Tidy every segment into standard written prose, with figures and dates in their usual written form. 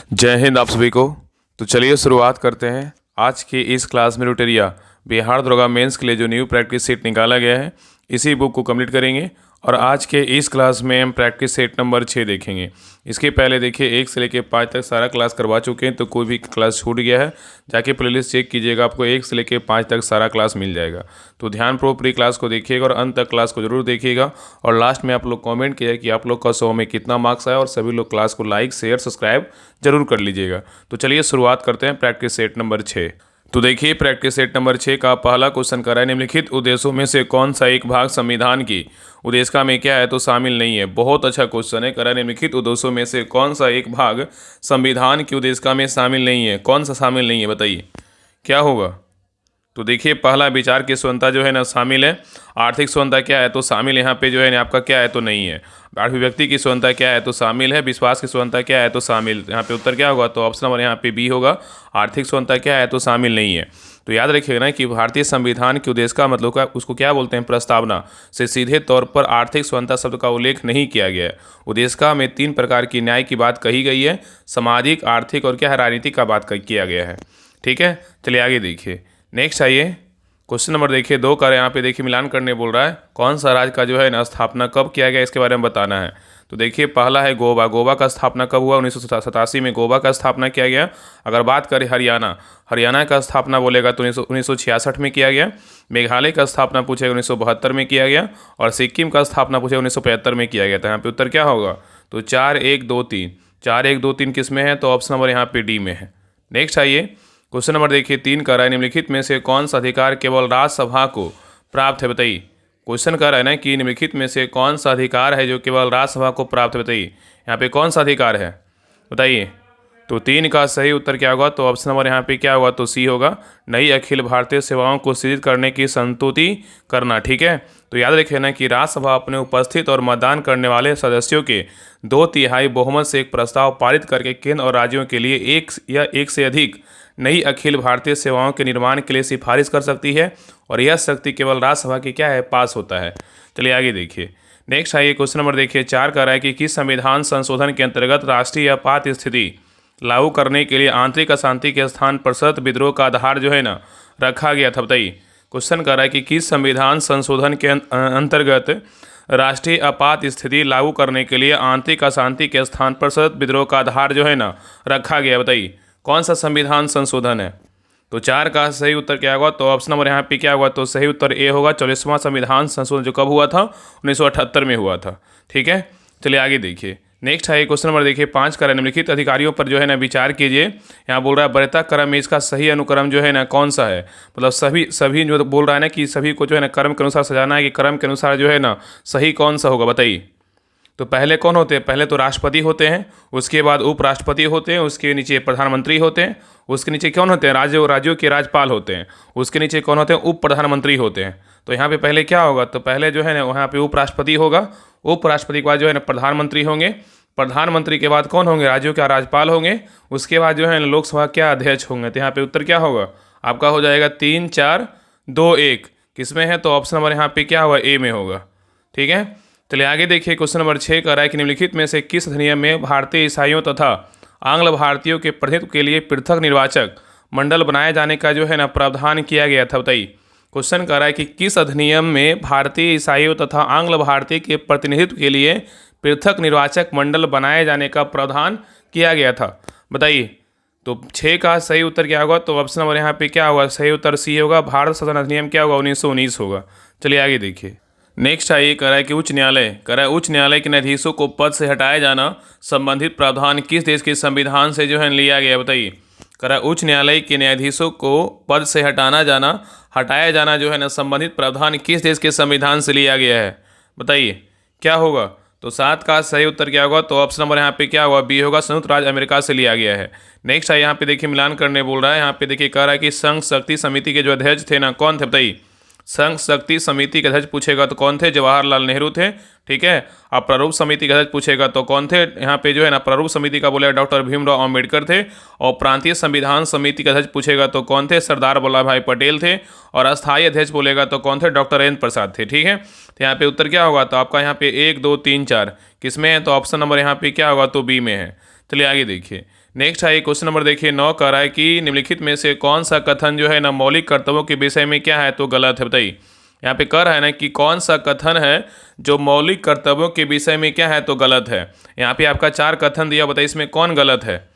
जय हिंद आप सभी को। तो चलिए शुरुआत करते हैं। आज की इस क्लास में रुटेरिया बिहार दरोगा मेंस के लिए जो न्यू प्रैक्टिस सेट निकाला गया है, इसी बुक को कंप्लीट करेंगे। और आज के इस क्लास में हम प्रैक्टिस सेट नंबर 6 देखेंगे। इसके पहले देखिए 1 से लेकर 5 तक सारा क्लास करवा चुके हैं, तो कोई भी क्लास छूट गया है जाके प्लेलिस्ट चेक कीजिएगा, आपको 1 से लेकर 5 तक सारा क्लास मिल जाएगा। तो ध्यानपूर्वक पूरी क्लास को देखिएगा और अंत तक क्लास को जरूर देखिएगा। और लास्ट में आप लोग कमेंट किया कि आप लोग का 100 में कितना मार्क्स आया, और सभी लोग क्लास को लाइक शेयर सब्सक्राइब जरूर कर लीजिएगा। तो चलिए शुरुआत करते हैं प्रैक्टिस सेट नंबर 6। तो देखिए प्रैक्टिस सेट नंबर 6 का पहला क्वेश्चन कर रहा है, निम्नलिखित उद्देश्यों में से कौन सा एक भाग संविधान की उद्देशिका में क्या है तो शामिल नहीं है। बहुत अच्छा क्वेश्चन है। कर रहा है निम्नलिखित उद्देश्यों में से कौन सा एक भाग संविधान की उद्देशिका में शामिल नहीं है। कौन सा शामिल नहीं है बताइए, क्या होगा। तो देखिए पहला विचार की स्वतंत्रता जो है ना शामिल है। आर्थिक स्वतंत्रता क्या है तो शामिल यहाँ पे जो है ना आपका क्या है तो नहीं है। अभिव्यक्ति की स्वतंत्रता क्या है तो शामिल है। विश्वास की स्वतंत्रता क्या है तो शामिल, यहाँ पे उत्तर क्या होगा तो ऑप्शन नंबर यहाँ पे बी होगा। आर्थिक स्वतंत्रता क्या है तो शामिल नहीं है। तो याद रखिएगा ना कि भारतीय संविधान के उद्देश्य का मतलब का उसको क्या बोलते हैं, प्रस्तावना से सीधे तौर पर आर्थिक स्वतंत्रता शब्द का उल्लेख नहीं किया गया है। उद्देशिका में 3 प्रकार की न्याय की बात कही गई है, सामाजिक, आर्थिक और क्या है राजनीतिक का बात किया गया है। ठीक है, चलिए आगे देखिए। नेक्स्ट आइए क्वेश्चन नंबर देखिए 2 का यहाँ पे देखिए मिलान करने बोल रहा है। कौन सा राज्य का जो है ना स्थापना कब किया गया इसके बारे में बताना है। तो देखिए पहला है गोवा। गोवा का स्थापना कब हुआ, 1987 में गोवा का स्थापना किया गया। अगर बात करें हरियाणा, हरियाणा का स्थापना बोलेगा तो 1966 में किया गया। मेघालय का स्थापना पूछेगा 1972 में किया गया। और सिक्किम का स्थापना पूछेगा 1975 में किया गया था। यहाँ पे उत्तर क्या होगा तो 4 1 2 3 4 1 2 3 किस में है तो ऑप्शन नंबर यहाँ पे डी में है। नेक्स्ट आइए क्वेश्चन नंबर देखिए 3 का रहा है, निम्नलिखित में से कौन सा अधिकार केवल राज्यसभा को प्राप्त है बताइए। क्वेश्चन कर रहा है ना कि निम्नलिखित में से कौन सा अधिकार है जो केवल राज्यसभा को प्राप्त है बताइए। यहाँ पे कौन सा अधिकार है बताइए। तो 3 का सही उत्तर क्या होगा तो ऑप्शन नंबर यहाँ पे क्या होगा तो सी होगा। नई अखिल भारतीय सेवाओं को सृजित करने की संस्तुति करना। ठीक है, तो याद रखिए ना कि राज्यसभा अपने उपस्थित और मतदान करने वाले सदस्यों के 2/3 बहुमत से एक प्रस्ताव पारित करके केंद्र और राज्यों के लिए एक या एक से अधिक नई अखिल भारतीय सेवाओं के निर्माण के लिए सिफारिश कर सकती है। और यह शक्ति केवल राज्यसभा की क्या है पास होता है। चलिए आगे देखिए। नेक्स्ट आइए क्वेश्चन नंबर देखिए 4 का रहा है कि किस संविधान संशोधन के अंतर्गत राष्ट्रीय आपात स्थिति लागू करने के लिए आंतरिक अशांति के स्थान पर सतत विद्रोह का आधार जो है ना रखा गया था बताइए। क्वेश्चन कर रहा है कि किस संविधान संशोधन के अंतर्गत राष्ट्रीय आपात स्थिति लागू करने के लिए आंतरिक अशांति के स्थान पर सतत विद्रोह का आधार जो है ना रखा गया बताइए। कौन सा संविधान संशोधन है। तो 4 का सही उत्तर क्या होगा तो ऑप्शन नंबर यहाँ पे क्या होगा तो सही उत्तर ए होगा। 44वां संविधान संशोधन जो कब हुआ था 1978 में हुआ था। ठीक है, चलिए आगे देखिए। नेक्स्ट है क्वेश्चन नंबर देखिए 5 का निम्नलिखित अधिकारियों पर जो है ना विचार कीजिए। यहाँ बोल रहा है वरीयता क्रम में इसका सही अनुक्रम जो है ना कौन सा है। मतलब सभी जो बोल रहा है ना कि सभी को जो है ना क्रम के अनुसार सजाना है कि क्रम के अनुसार जो है ना सही कौन सा होगा बताइए। तो पहले कौन होते हैं, पहले तो राष्ट्रपति होते हैं, उसके बाद उपराष्ट्रपति होते हैं, उसके नीचे प्रधानमंत्री होते हैं, उसके नीचे कौन होते हैं राज्यों के राज्यपाल होते हैं, उसके नीचे कौन होते हैं उप प्रधानमंत्री होते हैं। तो यहाँ पे पहले क्या होगा तो पहले जो है ना वहाँ पे उपराष्ट्रपति होगा, उपराष्ट्रपति के बाद जो है ना प्रधानमंत्री होंगे, प्रधानमंत्री के बाद कौन होंगे राज्यों के राज्यपाल होंगे, उसके बाद जो है ना लोकसभा के अध्यक्ष होंगे। तो यहाँ पे उत्तर क्या होगा आपका हो जाएगा 3 4 2 1 किसमें है तो ऑप्शन नंबर यहाँ पे क्या होगा ए में होगा। ठीक है, चलिए आगे देखिए क्वेश्चन नंबर 6 का रहा है कि निम्नलिखित में से किस अधिनियम में भारतीय ईसाइयों तथा आंग्ल भारतीयों के प्रतिनिधित्व के लिए पृथक निर्वाचक मंडल बनाए जाने का जो है ना प्रावधान किया गया था बताइए। क्वेश्चन कर रहा है कि किस अधिनियम में भारतीय ईसाइयों तथा आंग्ल भारतीय के प्रतिनिधित्व के लिए पृथक निर्वाचक मंडल बनाए जाने का प्रावधान किया गया था बताइए। तो 6 का सही उत्तर क्या होगा तो ऑप्शन नंबर यहाँ पे क्या होगा सही उत्तर सी होगा। भारत शासन अधिनियम क्या होगा 1919 होगा। चलिए आगे देखिए। नेक्स्ट आइए कह रहा है कि उच्च न्यायालय के न्यायाधीशों को पद से हटाया जाना संबंधित प्रावधान किस देश के संविधान से जो है लिया गया बताइए। कह रहा है उच्च न्यायालय के न्यायाधीशों को पद से हटाया जाना जो है ना संबंधित प्रावधान किस देश के संविधान से लिया गया है बताइए क्या होगा। तो 7 का सही उत्तर क्या होगा तो ऑप्शन नंबर यहाँ पे क्या होगा बी होगा। संयुक्त राज्य अमेरिका से लिया गया है। नेक्स्ट है यहाँ पे देखिए मिलान करने बोल रहा है। यहाँ पे देखिए कह रहा है कि संघ शक्ति समिति के जो अध्यक्ष थे ना कौन थे बताइए। संघ शक्ति समिति के अध्यक्ष पूछेगा तो कौन थे, जवाहरलाल नेहरू थे। ठीक है, अब प्रारूप समिति के अध्यक्ष पूछेगा तो कौन थे, यहाँ पे जो है ना प्रारूप समिति का बोलेगा डॉक्टर भीमराव अम्बेडकर थे। और प्रांतीय संविधान समिति के अध्यक्ष पूछेगा तो कौन थे, सरदार वल्लभ भाई पटेल थे। और अस्थायी अध्यक्ष बोलेगा तो कौन थे, डॉक्टर राजेंद्र प्रसाद थे। ठीक है, तो यहाँ पे उत्तर क्या होगा तो आपका यहाँ पे 1 2 3 4 किसमें है तो ऑप्शन नंबर यहाँ पे क्या होगा तो बी में है। चलिए आगे देखिए। नेक्स्ट है क्वेश्चन नंबर देखिए 9 कह रहा है कि निम्नलिखित में से कौन सा कथन जो है ना मौलिक कर्तव्यों के विषय में क्या है तो गलत है, बताइए। यहाँ पे कह रहा है ना कि कौन सा कथन है जो मौलिक कर्तव्यों के विषय में क्या है तो गलत है। यहाँ पे आपका 4 कथन दिया, बताइए इसमें कौन गलत है।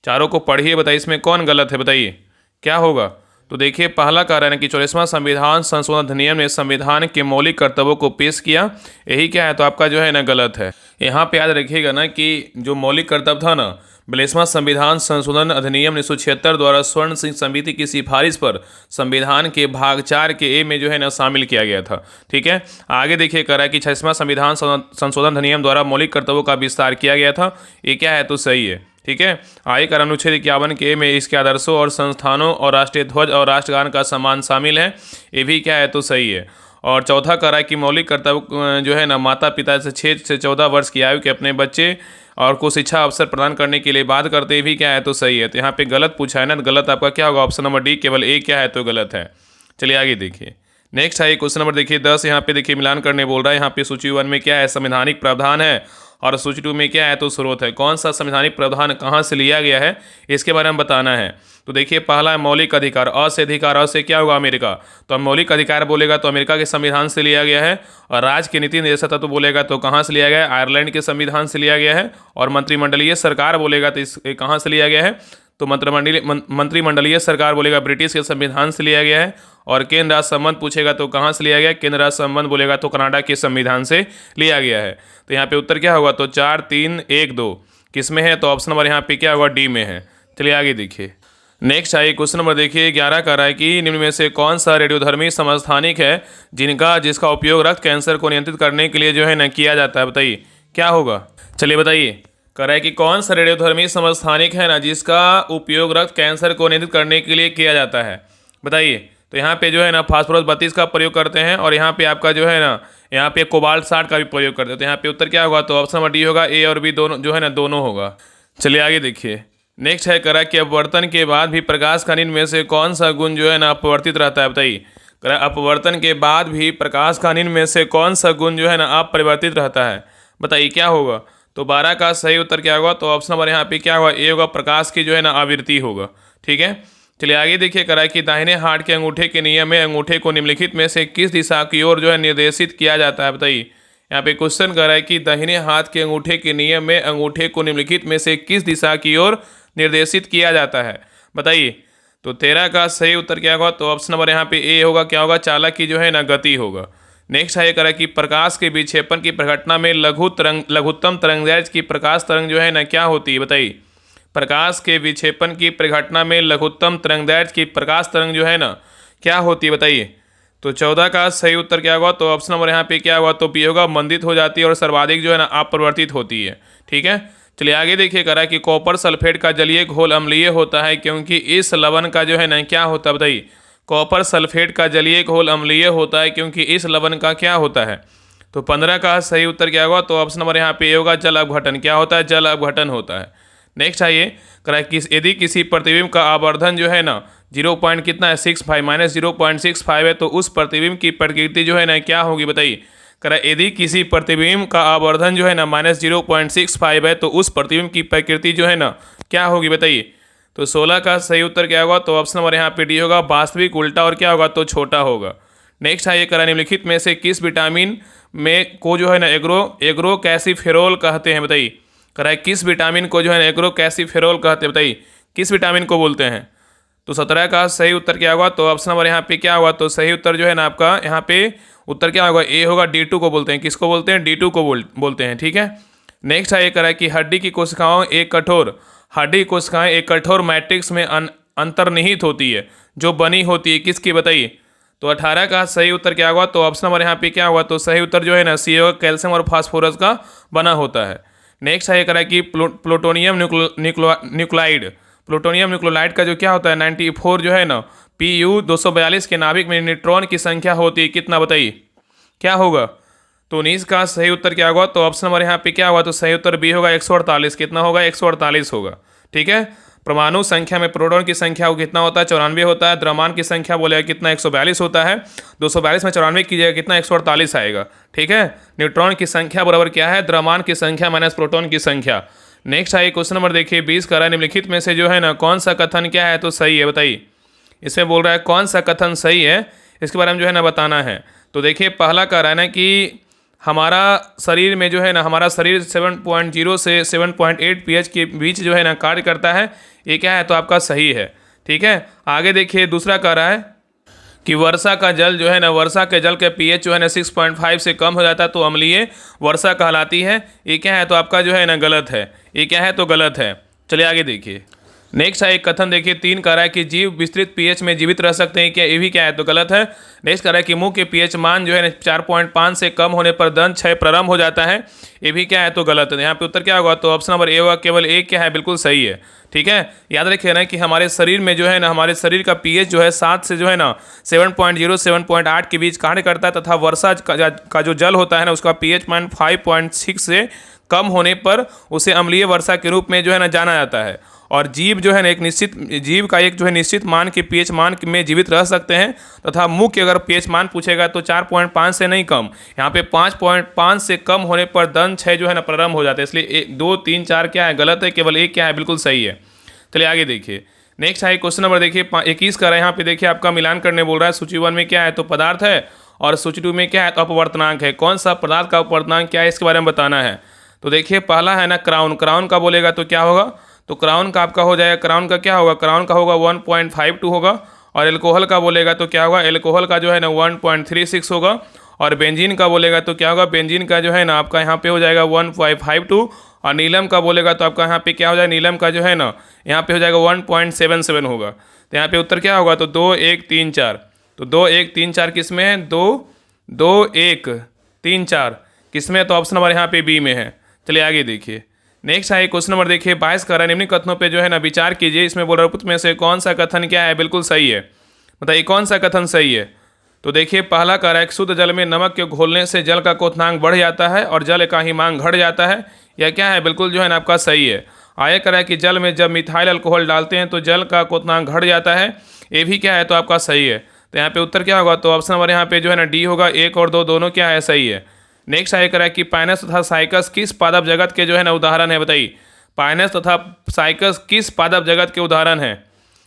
चारों को पढ़िए, बताइए इसमें कौन गलत है, बताइए क्या होगा। तो देखिए पहला कह रहा है कि 44वां संविधान संशोधन अधिनियम ने संविधान के मौलिक कर्तव्यों को पेश किया, यही क्या है तो आपका जो है ना गलत है। यहाँ पे याद रखिएगा ना कि जो मौलिक कर्तव्य था ना 42वां संविधान संशोधन अधिनियम 1976 द्वारा स्वर्ण सिंह समिति की सिफारिश पर संविधान के भाग 4 के ए में जो है ना शामिल किया गया था। ठीक है, आगे देखिए कह रहा है कि 46वां संविधान संशोधन अधिनियम द्वारा मौलिक कर्तव्यों का विस्तार किया गया था, ये क्या है तो सही है। ठीक है, आगे कर अनुच्छेद 51 के में इसके आदर्शों और संस्थानों और राष्ट्रीय ध्वज और राष्ट्रगान का सम्मान शामिल है, ये भी क्या है तो सही है। और चौथा कह रहा है कि मौलिक कर्तव्य जो है ना माता पिता से 6 से 14 वर्ष की आयु के अपने बच्चे और को शिक्षा अवसर प्रदान करने के लिए बात करते भी क्या है तो सही है। तो यहाँ पे गलत पूछा है ना, गलत आपका क्या होगा, ऑप्शन नंबर डी केवल ए क्या है तो गलत है। चलिए आगे देखिए। नेक्स्ट है क्वेश्चन नंबर देखिए 10, यहाँ पे देखिए मिलान करने बोल रहा है। यहाँ पे सूची 1 में क्या है संवैधानिक प्रावधान है और सूची 2 में क्या है तो स्रोत है। कौन सा संवैधानिक प्रावधान कहाँ से लिया गया है इसके बारे में बताना है। तो देखिए पहला है मौलिक अधिकार, अ से अधिकार, अ से क्या होगा अमेरिका, तो मौलिक अधिकार बोलेगा तो अमेरिका के संविधान से लिया गया है। और राज्य के नीति निर्देशक तत्व बोलेगा तो कहाँ से लिया गया है, आयरलैंड के संविधान से लिया गया है। और मंत्रिमंडलीय सरकार बोलेगा तो इस कहाँ से लिया गया है, तो मंत्रिमंडलीय सरकार बोलेगा ब्रिटिश के संविधान से लिया गया है। और केंद्र राज्य संबंध पूछेगा तो कहाँ से लिया गया, केंद्र राज्य संबंध बोलेगा तो कनाडा के संविधान से लिया गया है। तो यहाँ पे उत्तर क्या होगा, तो 4 3 1 2 किस में है, तो ऑप्शन नंबर यहाँ पे क्या होगा डी में है। चलिए आगे देखिए। नेक्स्ट आइए क्वेश्चन नंबर देखिए 11 का रहा है कि निम्न में से कौन सा रेडियोधर्मी समस्थानिक है जिसका उपयोग रक्त कैंसर को नियंत्रित करने के लिए जो है ना किया जाता है, बताइए क्या होगा। चलिए बताइए, कह रहा है कि कौन सा रेडियोधर्मी समस्थानिक है ना जिसका उपयोग रक्त कैंसर को नियंत्रित करने के लिए किया जाता है, बताइए। तो यहाँ पे जो है ना फास्फोरस 32 का प्रयोग करते हैं और यहाँ पे आपका जो है ना यहाँ पे कोबाल्ट 60 का भी प्रयोग करते हैं। तो यहाँ पे उत्तर क्या होगा, तो ऑप्शन नंबर डी होगा, ए और बी दोनों जो है ना दोनों होगा। चलिए आगे देखिए। नेक्स्ट है करा कि अपवर्तन के बाद भी प्रकाश का निम्न में से कौन सा गुण जो है ना अपवर्तित रहता है, बताइए। करा अपवर्तन के बाद भी प्रकाश का निम्न में से कौन सा गुण जो है ना अपरिवर्तित रहता है, बताइए क्या होगा। तो 12 का सही उत्तर क्या होगा, तो ऑप्शन नंबर यहाँ पे क्या होगा, ए होगा, प्रकाश की जो है ना आवृत्ति होगा। ठीक है, चलिए आगे देखिए। करा कि दाहिने हाथ के अंगूठे के नियम में अंगूठे को निम्नलिखित में से किस दिशा की ओर जो है निर्देशित किया जाता है, बताइए। यहाँ पे क्वेश्चन कर रहा है कि दाहिने हाथ के अंगूठे के नियम में अंगूठे को निम्नलिखित में से किस दिशा की ओर निर्देशित किया जाता है, बताइए। तो 13 का सही उत्तर क्या होगा, तो ऑप्शन नंबर यहाँ पे ए होगा, क्या होगा, चालक की जो है ना गति होगा। नेक्स्ट है करा कि प्रकाश के विक्षेपण की प्रघटना में लघुत्तम तरंगदैर्घ्य की प्रकाश तरंग जो है ना क्या होती है, बताइए। प्रकाश के विक्षेपण की प्रघटना में लघुत्तम तरंगदैर्घ्य की प्रकाश तरंग जो है ना क्या होती है, बताइए। तो 14 का सही उत्तर क्या होगा, तो ऑप्शन नंबर यहाँ पे क्या होगा, तो पी होगा, मंदित हो जाती है और सर्वाधिक जो है ना अपरिवर्तित होती है। ठीक है, चलिए आगे देखिए। करा कि कॉपर सल्फेट का जलीय घोल अम्लीय होता है क्योंकि इस लवण का जो है ना क्या होता है, बताइए। कॉपर सल्फेट का जलीय घोल अम्लीय होता है क्योंकि इस लवण का क्या होता है। तो 15 का सही उत्तर क्या होगा, तो ऑप्शन नंबर यहाँ पे होगा, जल अपघटन। क्या होता है, जल अपघटन होता है। नेक्स्ट आइए। करा कि यदि किसी प्रतिबिंब का आवर्धन जो है ना 0 पॉइंट कितना है 65 माइनस 0.65 है तो उस प्रतिबिंब की प्रकृति जो है ना क्या होगी, बताइए। करा यदि किसी प्रतिबिंब का आवर्धन जो है ना माइनस 0.65 है तो उस प्रतिबिंब की प्रकृति जो है ना क्या होगी, बताइए। तो 16 का सही उत्तर क्या होगा, तो ऑप्शन नंबर यहाँ पे डी होगा, वास्तविक उल्टा और क्या होगा, तो छोटा होगा। नेक्स्ट है ये करा निम्नलिखित में से किस विटामिन में को जो है ना एग्रो कैल्सीफेरोल कहते हैं, बताइए। करा किस विटामिन को जो है एग्रो कैल्सीफेरोल कहते हैं, बताइए किस विटामिन को बोलते हैं। तो 17 का सही उत्तर क्या होगा, तो ऑप्शन नंबर यहाँ पे क्या होगा, तो सही उत्तर जो है ना आपका यहाँ पे उत्तर क्या होगा, ए होगा, D2 को बोलते हैं। किसको बोलते हैं, D2 को बोलते हैं। ठीक है, नेक्स्ट है ये करा कि हड्डी की कोशिकाएं एक कठोर मैट्रिक्स में अंतर्निहित होती है जो बनी होती है किसकी, बताइए। तो 18 का सही उत्तर क्या होगा, तो ऑप्शन नंबर यहाँ पे क्या होगा, तो सही उत्तर जो है ना सी होगा, कैल्शियम और फास्फोरस का बना होता है। नेक्स्ट है ये करा कि प्लूटोनियम न्यूक्लियोलाइड का जो क्या होता है 94 जो है ना Pu 242 के नाभिक में न्यूट्रॉन की संख्या होती है कितना, बताइए क्या होगा। तो 19 का सही उत्तर क्या होगा, तो ऑप्शन नंबर यहाँ पे क्या होगा, तो सही उत्तर बी होगा, 148। कितना होगा, 148 होगा। ठीक है, परमाणु संख्या में प्रोटॉन की संख्या वो कितना होता है, 94 होता है। द्रव्यमान की संख्या बोलेगा कितना, 142 होता है। 242 में 94 कीजिएगा कितना, 148 आएगा। ठीक है, न्यूट्रॉन की संख्या बराबर क्या है, द्रव्यमान की संख्या माइनस प्रोटॉन की संख्या। नेक्स्ट आइए क्वेश्चन नंबर देखिए 20 का रहा है निम्नलिखित में से जो है ना कौन सा कथन क्या है तो सही है, बताइए। इसमें बोल रहा है कौन सा कथन सही है, इसके बारे में जो है ना बताना है। तो देखिए पहला कह रहा है ना कि हमारा शरीर में जो है ना हमारा शरीर 7.0 से 7.8 pH के बीच जो है ना कार्य करता है, ये क्या है तो आपका सही है। ठीक है, आगे देखिए दूसरा कह रहा है कि वर्षा का जल जो है ना वर्षा के जल के pH जो है ना 6.5 से कम हो जाता है तो अम्लीय वर्षा कहलाती है, ये क्या है तो आपका जो है ना गलत है, ये क्या है तो गलत है। चलिए आगे देखिए नेक्स्ट है एक कथन देखिए 3 कह रहा है कि जीव विस्तृत पीएच में जीवित रह सकते हैं, क्या ये भी क्या है तो गलत है। नेक्स्ट कह रहा है कि मुंह के पीएच मान जो है 4.5 से कम होने पर दंत क्षय प्रारंभ हो जाता है, ये भी क्या है तो गलत है। यहाँ पे उत्तर क्या होगा तो ऑप्शन नंबर ए होगा, केवल एक क्या है बिल्कुल सही है। ठीक है, याद रखिए ना कि हमारे शरीर में जो है ना हमारे शरीर का पीएच जो है 7 से जो है ना 7.0 7.8 के बीच कार्य करता है, तथा वर्षा का जो जल होता है ना उसका पीएच मान 5.6 से कम होने पर उसे अम्लीय वर्षा के रूप में जो है ना जाना जाता है। और जीव जो है ना एक निश्चित जीव का एक जो है निश्चित मान के पीएच मान में जीवित रह सकते हैं, तथा मुंह के अगर पीएच मान पूछेगा तो 4.5 से नहीं कम, यहाँ पे 5.5 से कम होने पर दंत क्षय जो है ना प्रारंभ हो जाता है, इसलिए 2 3 4 क्या है गलत है, केवल एक क्या है बिल्कुल सही है। चलिए आगे देखिए नेक्स्ट है क्वेश्चन नंबर देखिए 21 का है, यहाँ पे देखिए आपका मिलान करने बोल रहा है। सूची 1 में क्या है तो पदार्थ है और सूची 2 में क्या है तो अपवर्तनांक है। कौन सा पदार्थ का अपवर्तनांक क्या है इसके बारे में बताना है। तो देखिए पहला है ना क्राउन, क्राउन का बोलेगा तो क्या होगा तो क्राउन का आपका हो जाएगा, क्राउन का क्या होगा क्राउन का होगा 1.52 होगा। और एल्कोहल का बोलेगा तो क्या होगा एल्कोहल का जो है ना 1.36 होगा। और बेंजीन का बोलेगा तो क्या होगा बेंजीन का जो है ना आपका यहाँ पे हो जाएगा 1.52। और नीलम का बोलेगा तो आपका यहाँ पे क्या हो जाएगा नीलम का जो है ना यहाँ पे हो जाएगा 1.77 होगा। तो यहाँ पे उत्तर क्या होगा तो 2 1 3 4, तो 2 1 3 4 किस में है 2 2 1 3 4 किस में है तो ऑप्शन नंबर यहाँ पे बी में है। चलिए आगे देखिए नेक्स्ट है क्वेश्चन नंबर देखिए 22 का रहा है निम्न कथनों पे जो है ना विचार कीजिए। इसमें बोल रहा में से कौन सा कथन क्या है बिल्कुल सही है, बताइए कौन सा कथन सही है। तो देखिए पहला कह रहा है शुद्ध जल में नमक के घोलने से जल का क्वथनांक बढ़ जाता है और जल का हिमांक घट जाता है, यह क्या है बिल्कुल जो है ना आपका सही है। आगे कह रहा है कि जल में जब मिथाइल अल्कोहल डालते हैं तो जल का क्वथनांक घट जाता है, ये भी क्या है तो आपका सही है। तो यहाँ पे उत्तर क्या होगा तो ऑप्शन नंबर यहाँ पे जो है ना डी होगा, 1 और 2 दोनों क्या है सही है। नेक्स्ट आगे कह रहा है कि पाइनस तथा साइकस किस पादप जगत के जो है ना उदाहरण है, बताइए पाइनस तथा साइकस किस पादप जगत के उदाहरण है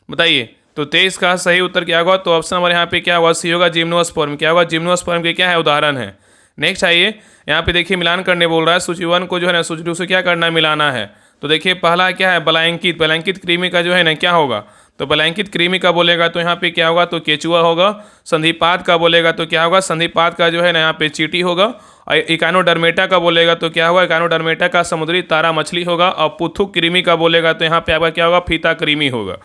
बताइए। तो 23 का सही उत्तर क्या होगा तो ऑप्शन नंबर यहाँ पे क्या होगा सी होगा, जिम्नोस्पर्म। क्या होगा जिम्नोस्पर्म के क्या है उदाहरण है। नेक्स्ट आइए यहाँ पे देखिए मिलान करने बोल रहा है। सूची 1 को जो है ना सूची 2 से क्या करना है मिलाना है। तो देखिए पहला क्या है बलांकित, बलांकित कृमि का जो है ना क्या होगा तो बलांकित कृमि का बोलेगा तो यहाँ पे क्या होगा तो केचुआ होगा। संधिपात का बोलेगा तो क्या होगा संधिपात का जो है ना यहाँ पे चींटी होगा। और इकानोडर्मेटा का बोलेगा तो क्या होगा इकानोडर्मेटा का समुद्री तारा मछली होगा। और पुथुक कृमि का बोलेगा तो यहाँ पे आपका क्या होगा फीता कृमि होगा।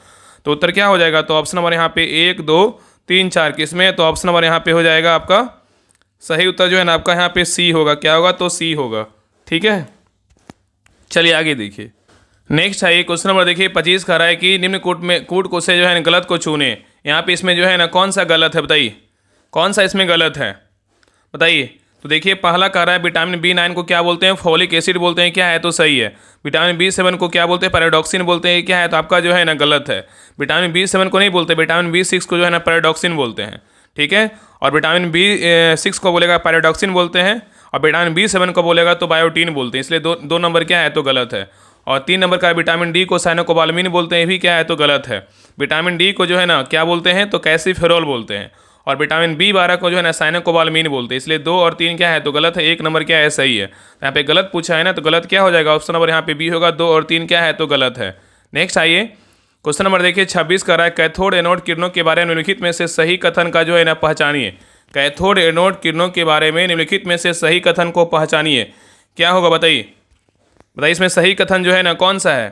तो उत्तर क्या हो जाएगा तो ऑप्शन नंबर यहाँ पे 1 2 3 4 किस में तो ऑप्शन नंबर यहाँ पे हो जाएगा आपका सही उत्तर जो है ना आपका यहाँ पे सी होगा। क्या होगा तो सी होगा। ठीक है, चलिए आगे देखिए नेक्स्ट है क्वेश्चन नंबर देखिए 25 का रहा है कि निम्न कूट को से जो है गलत को चुने। यहाँ पे इसमें जो है ना कौन सा गलत है बताइए, कौन सा इसमें गलत है बताइए। तो देखिए पहला कह रहा है विटामिन B9 को क्या बोलते हैं फॉलिक एसिड बोलते हैं, क्या है तो सही है। विटामिन B7 को क्या बोलते हैं पैराडॉक्सिन बोलते हैं, क्या है तो आपका जो है ना गलत है। विटामिन B7 को नहीं बोलते, विटामिन B6 को जो है ना पैराडॉक्सिन बोलते हैं। ठीक है, और विटामिन B6 को बोलेगा पैराडॉक्सिन बोलते हैं और विटामिन B7 को बोलेगा तो बायोटीन बोलते हैं, इसलिए दो नंबर क्या है तो गलत है। और 3 नंबर का विटामिन डी को साइनोकोबालमिन बोलते हैं, ये भी क्या है तो गलत है। विटामिन डी को जो है ना क्या बोलते हैं तो कैल्सीफेरोल बोलते हैं। और विटामिन B12 को जो है ना साइनोकोबालमिन बोलते हैं, इसलिए 2 और 3 क्या है तो गलत है। 1 नंबर क्या है सही है। यहाँ पे गलत पूछा है ना तो गलत क्या हो जाएगा ऑप्शन नंबर यहाँ पे बी होगा, 2 और 3 क्या है तो गलत है। नेक्स्ट आइए क्वेश्चन नंबर देखिए 26 का रहा है कैथोड एनोड किरणों के बारे में निम्नलिखित में से सही कथन का जो है ना पहचानिए। कैथोड एनोड किरणों के बारे में निम्नलिखित में से सही कथन को पहचानिए, क्या होगा बताइए। बताइए इसमें सही कथन जो है ना कौन सा है।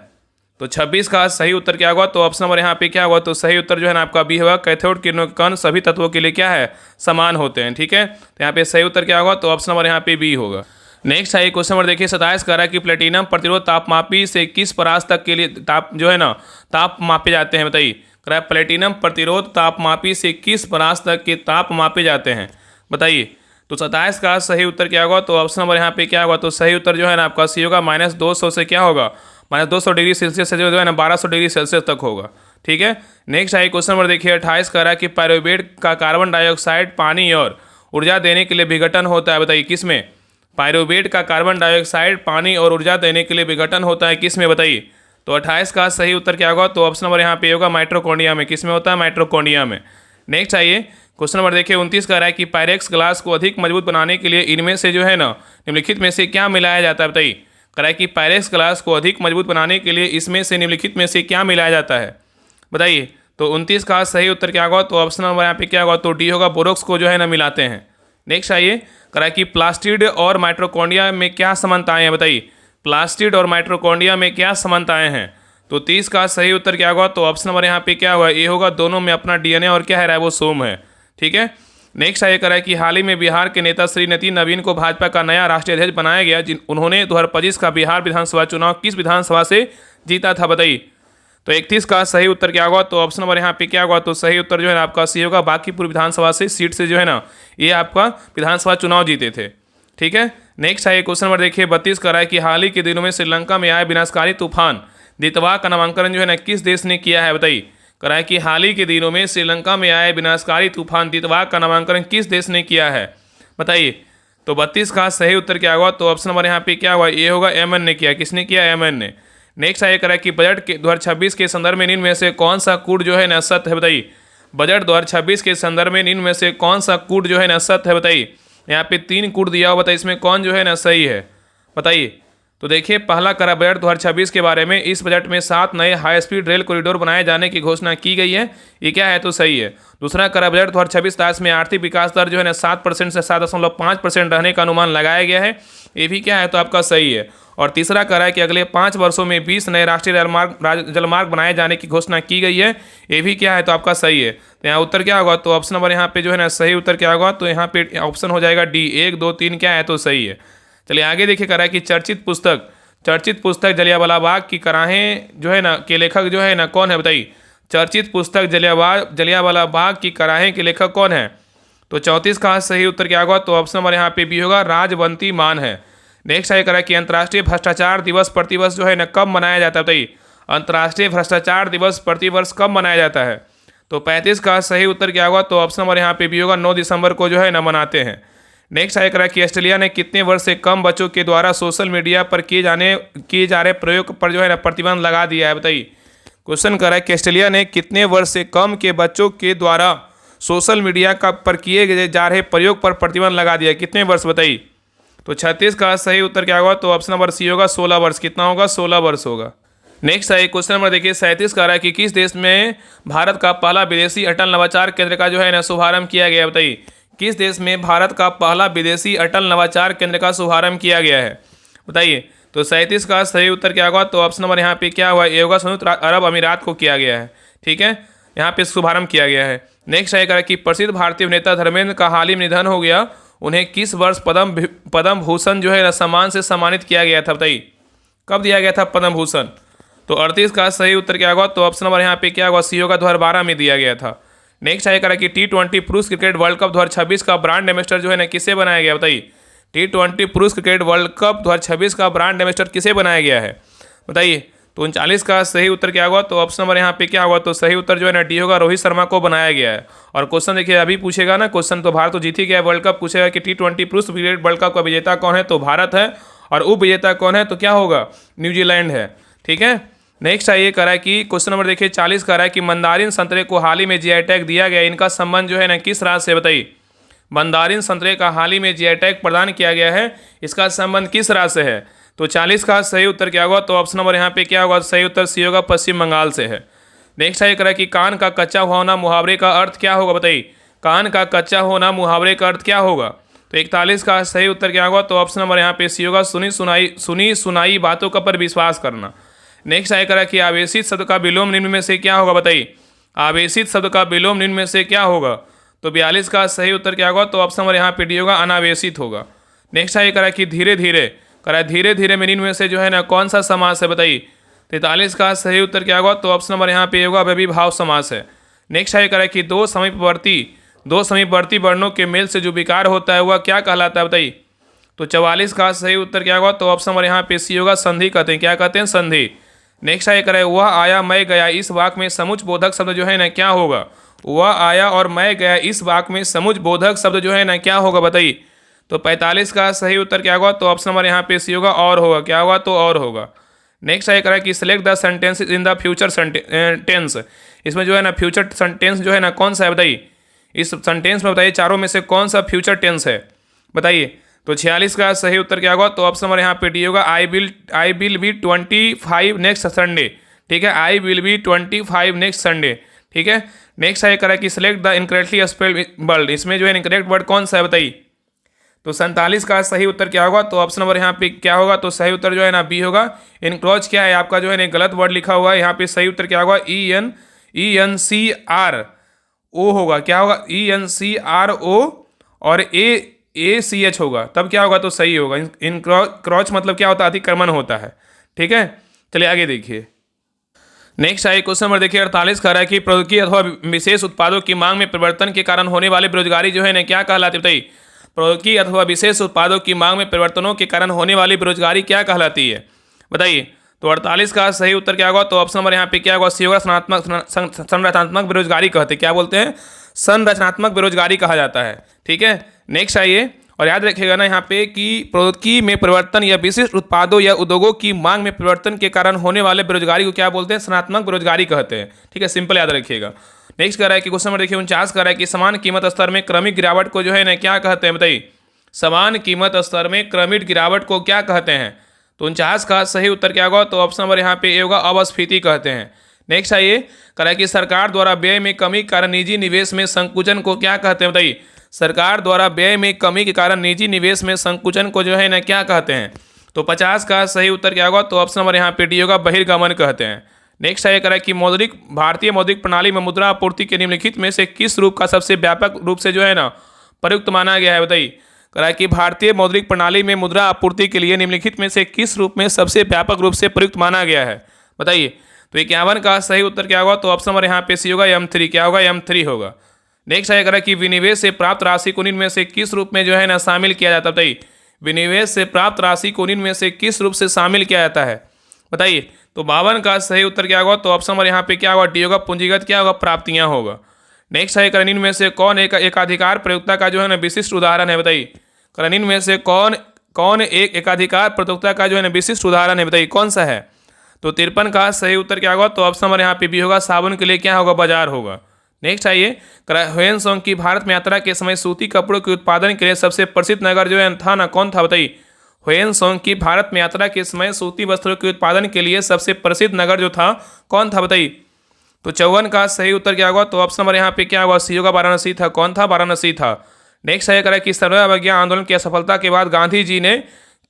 तो 26 का सही उत्तर क्या होगा तो ऑप्शन नंबर यहाँ पे क्या होगा तो सही उत्तर जो है ना आपका बी होगा। कैथोड किरणों के कण सभी तत्वों के लिए क्या है समान होते हैं। ठीक है, तो यहाँ पे सही उत्तर क्या होगा तो ऑप्शन नंबर यहाँ पे बी होगा। नेक्स्ट है क्वेश्चन नंबर देखिए 27 का रहा है कि प्लेटिनम प्रतिरोध तापमापी से किस परास तक के लिए ताप जो है ना ताप मापे जाते हैं, बताइए। कह रहा है प्लेटिनम प्रतिरोध तापमापी से किस परास तक के ताप मापे जाते हैं, बताइए। तो 27 का सही उत्तर क्या होगा तो ऑप्शन नंबर यहाँ पे क्या होगा तो सही उत्तर जो है ना आपका सी होगा। -200 से क्या होगा -200 डिग्री सेल्सियस से जो है ना 1200 डिग्री सेल्सियस तक होगा। ठीक है, नेक्स्ट है क्वेश्चन नंबर देखिए 28 का रहा है कि पायरुवेट का कार्बन डाइऑक्साइड पानी और ऊर्जा देने के लिए विघटन होता है, बताइए किस में। पायरुवेट का कार्बन डाइऑक्साइड, पानी और ऊर्जा देने के लिए विघटन होता है किस में बताइए। तो 28 का सही उत्तर क्या होगा, तो ऑप्शन नंबर यहाँ पे होगा माइटोकॉन्ड्रिया में। किस में होता है, माइटोकॉन्ड्रिया में। नेक्स्ट आइए क्वेश्चन नंबर देखिए 29 का रहा है कि पायरेक्स ग्लास को अधिक मजबूत बनाने के लिए इनमें से जो है ना निम्नलिखित में से क्या मिलाया जाता है बताइए। कह रहा है कि पायरेक्स ग्लास को अधिक मजबूत बनाने के लिए इसमें से निम्नलिखित में से क्या मिलाया जाता है बताइए। तो 29 का सही उत्तर क्या होगा, तो ऑप्शन नंबर यहाँ पे क्या होगा, तो डी होगा, बोरोक्स को जो है ना मिलाते हैं। नेक्स्ट आइए कह रहा है कि प्लास्टिड और माइटोकॉन्ड्रिया में क्या समानताएं हैं बताइए। प्लास्टिड और माइटोकॉन्ड्रिया में क्या समानताएं हैं। तो 30 का सही उत्तर क्या होगा, तो ऑप्शन नंबर यहाँ पे क्या होगा, ये होगा, दोनों में अपना डीएनए और क्या है राइबोसोम है। ठीक है। नेक्स्ट आइए करा है कि हाल ही में बिहार के नेता श्री नितिन नवीन को भाजपा का नया राष्ट्रीय अध्यक्ष बनाया गया। उन्होंने 2025 का बिहार विधानसभा चुनाव किस विधानसभा से जीता था बताइए। तो 31 का सही उत्तर क्या होगा, तो ऑप्शन नंबर यहाँ पे क्या होगा, तो सही उत्तर जो है ना आपका सी होगा, बांकीपुर विधानसभा से सीट से जो है ना ये आपका विधानसभा चुनाव जीते थे। ठीक है। नेक्स्ट आइए क्वेश्चन नंबर देखिए 32 का रहा है कि हाल ही के दिनों में श्रीलंका में आए विनाशकारी तूफान दितवा का नामांकन जो है ना किस देश ने किया है बताइए। करा है कि हाल ही के दिनों में श्रीलंका में आए विनाशकारी तूफान दितवा का नामांकन किस देश ने किया है बताइए। तो 32 का सही उत्तर क्या होगा, तो ऑप्शन नंबर यहाँ पे क्या होगा, ये होगा, यमन ने किया। किसने किया, यमन ने। नेक्स्ट आइए करा कि बजट के 2026 के संदर्भ में निम्न में से कौन सा कूट जो है ना सत्य है बताइए। बजट 2026 के संदर्भ में निम्न में से कौन सा कूट जो है ना सत्य है बताइए। यहाँ पे 3 कूट दिया हुआ बताइए, इसमें कौन जो है ना सही है बताइए। तो देखिए पहला करा बजट 2026 के बारे में, इस बजट में 7 नए हाई स्पीड रेल कॉरिडोर बनाए जाने की घोषणा की गई है, ये क्या है, तो सही है। दूसरा करा बजट 2026 में आर्थिक विकास दर जो है ना 7% से 7.5% रहने का अनुमान लगाया गया है, ये भी क्या है, तो आपका सही है। और तीसरा करा है कि अगले 5 वर्षों में 20 नए राष्ट्रीय जलमार्ग बनाए जाने की घोषणा की गई है, ये भी क्या है, तो आपका सही है। तो यहाँ उत्तर क्या होगा, तो ऑप्शन नंबर यहाँ पे जो है ना सही उत्तर क्या होगा, तो यहाँ पे ऑप्शन हो जाएगा डी, 1 2 3 क्या है, तो सही है। चलिए आगे देखिए करा है कि चर्चित पुस्तक जलियांवाला बाग की कराहें जो है ना के लेखक जो है ना कौन है बताइए। चर्चित पुस्तक जलियांवाला बाग की कराहें के लेखक कौन है। तो 34 का सही उत्तर क्या होगा, तो ऑप्शन नंबर यहाँ पे भी होगा, राजवंती मान है। नेक्स्ट आगे करा कि अंतर्राष्ट्रीय भ्रष्टाचार दिवस प्रतिवर्ष जो है ना कब मनाया जाता है बताइए। अंतर्राष्ट्रीय भ्रष्टाचार दिवस प्रतिवर्ष कब मनाया जाता है। तो 35 का सही उत्तर क्या होगा, तो ऑप्शन नंबर यहाँ पे भी होगा, 9 दिसंबर को जो है ना मनाते हैं। नेक्स्ट आया करा कि ऑस्ट्रेलिया ने कितने वर्ष से कम बच्चों के द्वारा सोशल मीडिया पर किए जा रहे प्रयोग पर जो है ना प्रतिबंध लगा दिया है बताइए। क्वेश्चन करा है कि ऑस्ट्रेलिया ने कितने वर्ष से कम के बच्चों के द्वारा सोशल मीडिया का पर किए जा रहे प्रयोग पर प्रतिबंध लगा दिया है, कितने वर्ष बताइए। तो 36 का सही उत्तर क्या होगा, तो ऑप्शन नंबर सी होगा, 16 वर्ष। कितना होगा, 16 वर्ष होगा। नेक्स्ट है क्वेश्चन नंबर देखिए 37 का रहा है कि किस देश में भारत का पहला विदेशी अटल नवाचार केंद्र का जो है ना शुभारंभ किया गया बताइए। किस देश में भारत का पहला विदेशी अटल नवाचार केंद्र का शुभारंभ किया गया है बताइए। तो 37 का सही उत्तर क्या होगा, तो ऑप्शन नंबर यहाँ पे क्या हुआ, ये होगा, संयुक्त अरब अमीरात को किया गया है। ठीक है, यहाँ पे शुभारंभ किया गया है। नेक्स्ट है कि प्रसिद्ध भारतीय अभिनेता धर्मेंद्र का हाल ही में निधन हो गया, उन्हें किस वर्ष पद्म भूषण जो है ना सम्मान से सम्मानित किया गया था बताइए। कब दिया गया था पद्म भूषण। तो 38 का सही उत्तर क्या होगा, तो ऑप्शन नंबर यहाँ पे क्या होगा, सी होगा, 2012 में दिया गया था। नेक्स्ट आएगा कि T20 पुरुष क्रिकेट वर्ल्ड कप 2026 का ब्रांड एम्बेसडर जो है ना किसे बनाया गया बताइए। T20 पुरुष क्रिकेट वर्ल्ड कप 2026 का ब्रांड एम्बेसडर किसे बनाया गया है बताइए। तो 39 का सही उत्तर क्या होगा, तो ऑप्शन नंबर यहाँ पे क्या होगा, तो सही उत्तर जो है ना डी होगा, रोहित शर्मा को बनाया गया है। और क्वेश्चन देखिए अभी पूछेगा ना क्वेश्चन, तो भारत तो जीत ही गया वर्ल्ड कप, पूछेगा कि T20 पुरुष क्रिकेट वर्ल्ड कप का विजेता कौन है, तो भारत है, और उप विजेता कौन है, तो क्या होगा, न्यूजीलैंड है। ठीक है। नेक्स्ट आइए करा कि क्वेश्चन नंबर देखिए 40 का है कि मंदारिन संतरे को हाल ही में जीआई टैग दिया गया, इनका संबंध जो है ना किस राज्य से बताइए। मंदारिन संतरे का हाल ही में जीआई टैग प्रदान किया गया है, इसका संबंध किस राज्य से है। तो 40 का सही उत्तर क्या होगा, तो ऑप्शन नंबर यहाँ पे क्या होगा, सही उत्तर सी होगा, पश्चिम बंगाल से है। नेक्स्ट आइए करा कि कान का कच्चा होना मुहावरे का अर्थ क्या होगा बताइए। कान का कच्चा होना मुहावरे का अर्थ क्या होगा। तो 41 का सही उत्तर क्या होगा, तो ऑप्शन नंबर यहाँ पे सी होगा, सुनी सुनाई बातों का पर विश्वास करना। नेक्स्ट आया करा कि आवेशित शब्द का विलोम निम्न में से क्या होगा बताइए। आवेशित शब्द का विलोम निम्न में से क्या होगा। तो 42 का सही उत्तर क्या होगा, तो ऑप्शन नंबर यहाँ पे डी होगा, अनावेशित होगा। नेक्स्ट आया करा कि धीरे धीरे करा, धीरे धीरे में निम्न में से जो है ना कौन सा समास है बताइए। 43 का सही उत्तर क्या होगा, तो ऑप्शन नंबर यहाँ पे होगा, अव्ययीभाव समास है। नेक्स्ट आया करा कि दो समीपवर्ती वर्णों के मेल से जो विकार होता है वह क्या कहलाता है बताइए। तो 44 का सही उत्तर क्या होगा, तो ऑप्शन नंबर यहाँ पे सी होगा, संधि कहते हैं। क्या कहते हैं, संधि। नेक्स्ट आया करे वह आया मैं गया, इस वाक्य में समुच बोधक शब्द जो है ना क्या होगा। वह आया और मैं गया, इस वाक्य में समुच बोधक शब्द जो है ना क्या होगा बताइए। तो 45 का सही उत्तर क्या होगा? तो ऑप्शन नंबर यहाँ पे सी होगा, और होगा। क्या होगा? तो और होगा। नेक्स्ट आगे करा कि select the sentence in the future tense. इसमें जो है ना फ्यूचर सेंटेंस जो है ना कौन सा है बताइए। इस सेंटेंस में बताइए चारों में से कौन सा फ्यूचर टेंस है बताइए। तो 46 का सही उत्तर क्या होगा? तो ऑप्शन नंबर यहाँ पे डी होगा, I will be 25 next Sunday. ठीक है, I will be 25 next Sunday. ठीक है, नेक्स्ट आगे करा कि select the incorrectly spelled word. इसमें जो है इनकरेक्ट वर्ड कौन सा है बताइए। तो 47 का सही उत्तर क्या होगा? तो ऑप्शन नंबर यहाँ पे क्या होगा? तो सही उत्तर जो है ना बी होगा। इनक्रोच क्या है आपका जो है ना गलत वर्ड लिखा हुआ है यहाँ पे। सही उत्तर क्या होगा? ENCRO होगा। क्या होगा? ENCRO और ACH होगा, तब क्या होगा? तो सही होगा। इनक्रोच मतलब क्या होता है? अतिक्रमण होता है। ठीक है, चलिए आगे देखिए। नेक्स्ट आइए क्वेश्चन नंबर देखिए 48 कह रहा है कि प्रौद्योगिकी अथवा विशेष उत्पादों की मांग में परिवर्तन के कारण होने वाली बेरोजगारी जो है ना क्या कहलाती है बताइए। प्रौद्योगिकी अथवा विशेष उत्पादों की मांग में परिवर्तनों के कारण होने वाली बेरोजगारी क्या कहलाती है बताइए। तो 48 का सही उत्तर क्या होगा? तो ऑप्शन नंबर यहाँ पे क्या होगा? सी होगा, संरचनात्मक बेरोजगारी कहते हैं। क्या बोलते हैं? संरचनात्मक बेरोजगारी कहा जाता है। ठीक है, नेक्स्ट आइए और याद रखिएगा ना यहाँ पे कि प्रौद्योगिकी में परिवर्तन या विशिष्ट उत्पादों या उद्योगों की मांग में परिवर्तन के कारण होने वाले बेरोजगारी को क्या बोलते हैं? संरचनात्मक बेरोजगारी कहते हैं। ठीक है, सिंपल याद रखिएगा। नेक्स्ट कह रहा है कि क्वेश्चन नंबर देखिए 49 कह रहा है कि समान कीमत स्तर में क्रमिक गिरावट को जो है ना क्या कहते हैं बताइए। समान कीमत स्तर में क्रमिक गिरावट को क्या कहते हैं? तो 49 का सही उत्तर क्या होगा? तो ऑप्शन नंबर यहाँ पे ए होगा, अपस्फीति कहते हैं। नेक्स्ट आइए कह रहा है कि सरकार द्वारा व्यय में कमी के कारण निजी निवेश में संकुचन को क्या कहते हैं बताइए। सरकार द्वारा व्यय में कमी के कारण निजी निवेश में संकुचन को जो है ना क्या कहते हैं। तो 50 का सही उत्तर क्या होगा? तो ऑप्शन नंबर यहाँ पे डी होगा, बहिर्गमन कहते हैं। नेक्स्ट आइए करा कि भारतीय मौद्रिक प्रणाली में मुद्रा आपूर्ति के निम्नलिखित में से किस रूप का सबसे व्यापक रूप से जो है ना प्रयुक्त माना गया है बताइए। करा कि भारतीय मौद्रिक प्रणाली में मुद्रा आपूर्ति के लिए निम्नलिखित में से किस रूप में सबसे व्यापक रूप से प्रयुक्त माना गया है बताइए। तो 51 का सही उत्तर क्या होगा? तो ऑप्शन नंबर यहाँ पे सी होगा, M3। क्या होगा? M3 होगा। नेक्स्ट आइए करा कि विनिवेश से प्राप्त राशि को निम्न में से किस रूप में जो है ना शामिल किया जाता है बताइए। विनिवेश से प्राप्त राशि को निम्न में से किस रूप से शामिल किया जाता है बताइए। तो 52 का सही उत्तर क्या होगा? तो ऑप्शन नंबर यहाँ पे क्या होगा? डी होगा, पूंजीगत क्या होगा? प्राप्तियां होगा। नेक्स्ट है करण में से कौन एक एकाधिकार प्रयोक्ता का जो है ना विशिष्ट उदाहरण है बताइए। करण में से कौन एक एकाधिकार प्रयोक्ता का जो है ना विशिष्ट उदाहरण है बताइए, कौन सा है। तो 53 का सही उत्तर क्या होगा? तो ऑप्शन नंबर यहाँ पे भी होगा, साबुन के लिए क्या होगा? बाजार होगा। नेक्स्ट आइए, ह्वेनसोंग की भारत में यात्रा के समय सूती कपड़ों के उत्पादन के लिए सबसे प्रसिद्ध नगर जो है था ना कौन था बताइए। ह्वेनसोंग की भारत में यात्रा के समय सूती वस्त्रों के उत्पादन के लिए सबसे प्रसिद्ध नगर जो था कौन था बताइए। तो 54 का सही उत्तर क्या होगा? तो ऑप्शन नंबर यहाँ पे क्या होगा? सी होगा, वाराणसी था। कौन था? वाराणसी था। नेक्स्ट है करें कि सर्वोदय अवज्ञा आंदोलन की असफलता के बाद गांधी जी ने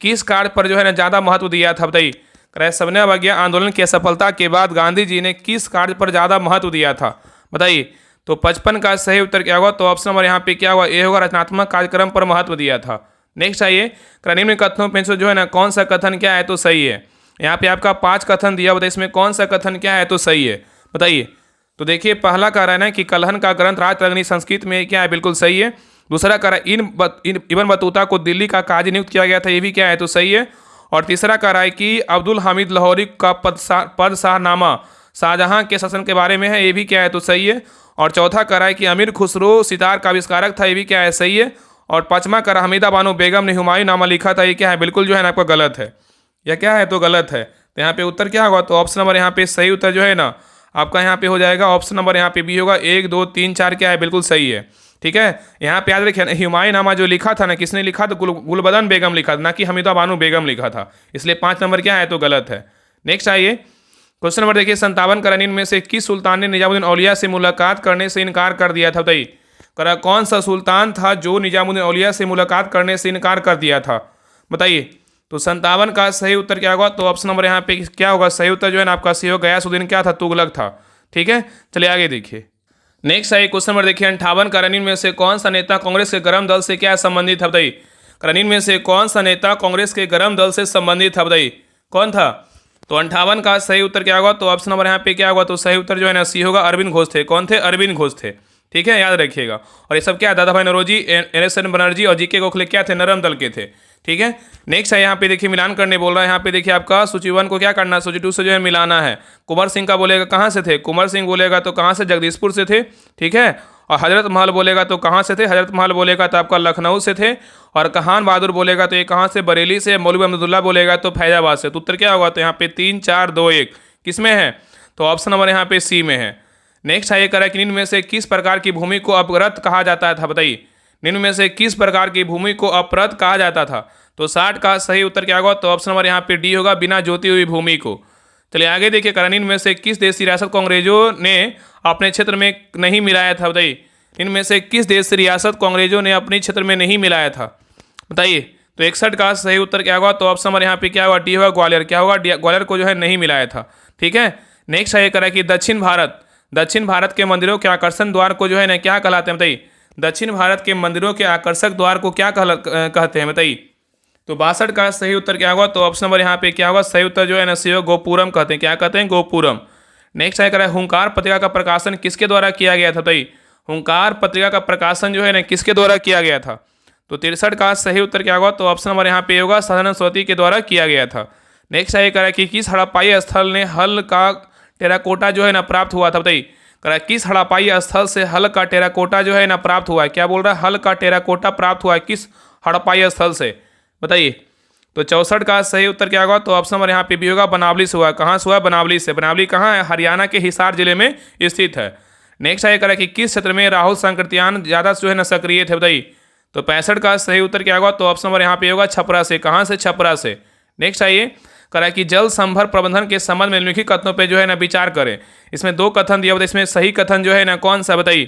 किस कार्य पर जो है ना ज़्यादा महत्व दिया था बताइए। करें सर्वोदय अवज्ञा आंदोलन की असफलता के बाद गांधी जी ने किस कार्य पर ज़्यादा महत्व दिया था बताइए। तो 55 का सही उत्तर क्या होगा? तो ऑप्शन नंबर यहाँ पे क्या होगा? ए होगा, रचनात्मक कार्यक्रम पर महत्व दिया था। नेक्स्ट आइए, निम्न कथनों में से जो है ना कौन सा कथन क्या है तो सही है। यहाँ पे आपका 5 कथन दिया बताइए, इसमें कौन सा कथन क्या है तो सही है बताइए। तो देखिए, पहला कह रहा है ना कि कलहन का ग्रंथ राजतरंगिणी संस्कृत में क्या है, बिल्कुल सही है। दूसरा कह रहा है इब्न बतूता को दिल्ली का काजी नियुक्त किया गया था, ये भी क्या है तो सही है। और तीसरा कह रहा है कि अब्दुल हामिद लाहौरी का पदशाहनामा शाहजहां के शासन के बारे में है, ये भी क्या है तो सही है। और चौथा कह रहा है कि अमीर खुसरो सितार का आविष्कारक था, ये भी क्या है सही है। और पांचवा कह रहा हमीदा बानो बेगम ने हुमायूं नामा लिखा था, ये क्या है बिल्कुल जो है ना आपका गलत है, या क्या है तो गलत है। तो यहाँ पे उत्तर क्या होगा? तो ऑप्शन नंबर यहाँ पे सही उत्तर जो है ना आपका यहाँ पे हो जाएगा, ऑप्शन नंबर यहाँ पे बी होगा। 1 2 3 4 क्या है बिल्कुल सही है। ठीक है, यहाँ पे याद रखिए हुमायूं नामा जो लिखा था ना, किसने लिखा था? गुलबदन बेगम लिखा था, ना कि हमीदा बानो बेगम लिखा था, इसलिए 5 नंबर क्या है तो गलत है। नेक्स्ट आइए, क्वेश्चन नंबर देखिए 57 करण में से किस सुल्तान ने निजामुद्दीन औलिया से मुलाकात करने से इनकार कर दिया था बताइए। करा कौन सा सुल्तान था जो निजामुद्दीन औलिया से मुलाकात करने से इनकार कर दिया था बताइए। तो 57 का सही उत्तर क्या होगा? तो ऑप्शन नंबर यहाँ पे क्या होगा? सही उत्तर जो है ना आपका सी होगा, गयासुद्दीन क्या था? तुगलक था। ठीक है, चलिए आगे देखिए। नेक्स्ट आइए, क्वेश्चन नंबर देखिए 58 करण में से कौन सा नेता कांग्रेस के गर्म दल से क्या संबंधित था बताइए। करण में से कौन सा नेता कांग्रेस के गर्म दल से संबंधित था बताइए, कौन था? तो 58 का सही उत्तर क्या होगा? तो ऑप्शन नंबर यहाँ पे क्या होगा? तो सही उत्तर जो है ना सी होगा, अरविंद घोष थे। कौन थे? अरविंद घोष थे। ठीक है, याद रखिएगा। और ये सब क्या, दादा भाई नौरोजी, NSN बनर्जी और GK गोखले क्या थे? नरम दल के थे। ठीक है। नेक्स्ट है यहाँ पे देखिए मिलान करने बोल रहा है। यहाँ पे देखिए आपका सूची 1 को क्या करना है, सूची 2 से जो है मिलाना है। कुंवर सिंह का बोलेगा कहाँ से थे, कुंवर सिंह बोलेगा तो कहाँ से, जगदीशपुर से थे, ठीक है। और हजरत महल बोलेगा तो कहाँ से थे, हजरत महल बोलेगा तो आपका लखनऊ से थे। और कहान बहादुर बोलेगा तो ये कहाँ से, बरेली से। मौलवी अहमदुल्ला बोलेगा तो फैजाबाद से। तो उत्तर क्या होगा, तो यहाँ पे 3 4 2 1 किस में है, तो ऑप्शन नंबर यहाँ पे सी में है। नेक्स्ट है ये करा कि निम्न में से किस प्रकार की भूमि को अपरत कहा जाता था, बताइए निम्न में से किस प्रकार की भूमि को अपरत कहा जाता था। तो 60 का सही उत्तर क्या होगा, तो ऑप्शन नंबर यहाँ पे डी होगा, बिना जोती हुई भूमि को। चलिए आगे देखिए, करा निम्न में से किस देश की रियासत को अंग्रेजों ने अपने क्षेत्र में नहीं मिलाया था, बताइए इनमें से किस देश की रियासत को अंग्रेजों ने अपने क्षेत्र में नहीं मिलाया था, बताइए। तो 61 का सही उत्तर क्या होगा, तो ऑप्शन नंबर यहाँ पे क्या होगा, डी होगा, ग्वालियर। क्या होगा, ग्वालियर को जो है नहीं मिलाया था, ठीक है। नेक्स्ट है ये करा कि दक्षिण भारत के मंदिरों के आकर्षण द्वार को जो है ना क्या कहलाते हैं, बताइए दक्षिण भारत के मंदिरों के आकर्षक द्वार को क्या कहते हैं, बताइए। तो 62 का सही उत्तर क्या होगा, तो ऑप्शन नंबर यहाँ पे क्या होगा, सही उत्तर जो है ना सी होगा, गोपुरम कहते हैं। क्या कहते हैं, गोपुरम। नेक्स्ट है करा हुंकार पत्रिका का प्रकाशन किसके द्वारा किया गया था, बताइए हुंकार पत्रिका का प्रकाशन जो है ना किसके द्वारा किया गया था। तो 63 का सही उत्तर क्या होगा, तो ऑप्शन नंबर यहाँ पे होगा, सदानंद सरस्वती के द्वारा किया गया था। नेक्स्ट है करा कि किस हड़प्पाई स्थल ने हल का टेराकोटा जो है ना प्राप्त हुआ था, बताइए करा किस हड़प्पाई स्थल से हल का टेराकोटा जो है ना प्राप्त हुआ है। क्या बोल रहा है, हल का टेराकोटा प्राप्त हुआ है किस हड़प्पाई स्थल से, बताइए। तो 64 का सही उत्तर क्या होगा, तो ऑप्शन नंबर यहाँ पे भी होगा, बनावली से हुआ। कहाँ से हुआ, बनावली से। बनावली कहाँ है, हरियाणा के हिसार जिले में स्थित है। नेक्स्ट है करा कि किस क्षेत्र में राहुल संकृत्यान ज़्यादा जो है ना सक्रिय थे, बताइए। तो 65 का सही उत्तर क्या होगा, तो ऑप्शन नंबर यहाँ पे होगा, छपरा से। कहाँ से, छपरा से। नेक्स्ट आइए करा कि जल संभर प्रबंधन के संबंध में निम्नलिखित कथनों पे जो है ना विचार करें। इसमें 2 कथन दिया हुआ, इसमें सही कथन जो है ना कौन सा, बताइए।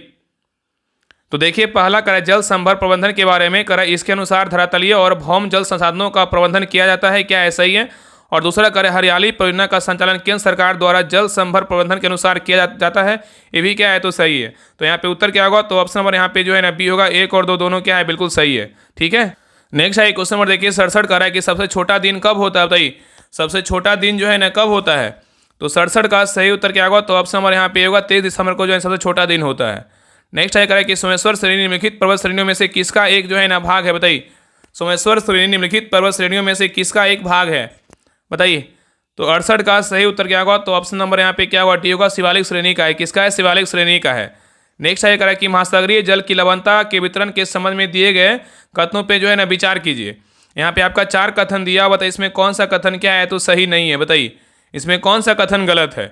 तो देखिए पहला करा जल संभर प्रबंधन के बारे में करा इसके अनुसार धरातलीय और भौम जल संसाधनों का प्रबंधन किया जाता है, क्या ऐसा ही है। और दूसरा करे हरियाली परियोजना का संचालन केंद्र सरकार द्वारा जल संभर प्रबंधन के अनुसार किया जाता है, ये भी क्या है, तो सही है। तो यहाँ पे उत्तर क्या होगा, तो ऑप्शन नंबर यहाँ पे जो है ना बी होगा। 1 और 2 दोनों क्या है, बिल्कुल सही है, ठीक है। नेक्स्ट है क्वेश्चन नंबर देखिए 67 का है कि सबसे छोटा दिन कब होता है, बताइए सबसे छोटा दिन जो है ना कब होता है। तो 67 का सही उत्तर क्या होगा, तो ऑप्शन नंबर यहाँ पे होगा, 23 दिसंबर को जो है सबसे छोटा दिन होता है। नेक्स्ट है करें कि सोमेश्वर श्रेणी निम्नलिखित पर्वत श्रेणियों में से किसका एक जो है ना भाग है, बताइए सोमेश्वर श्रेणी निम्नलिखित पर्वत श्रेणियों में से किसका एक भाग है, बताइए। तो 68 का सही उत्तर क्या होगा, तो ऑप्शन नंबर यहाँ पे क्या होगा, डी होगा, शिवालिक श्रेणी का है। किसका है, शिवालिक श्रेणी का है। नेक्स्ट है करें कि महासागरीय जल की लवणता के वितरण के संबंध में दिए गए कथनों पे जो है ना विचार कीजिए। यहाँ पे आपका 4 कथन दिया हुआ था, इसमें कौन सा कथन क्या है, तो सही नहीं है, बताइए इसमें कौन सा कथन गलत है।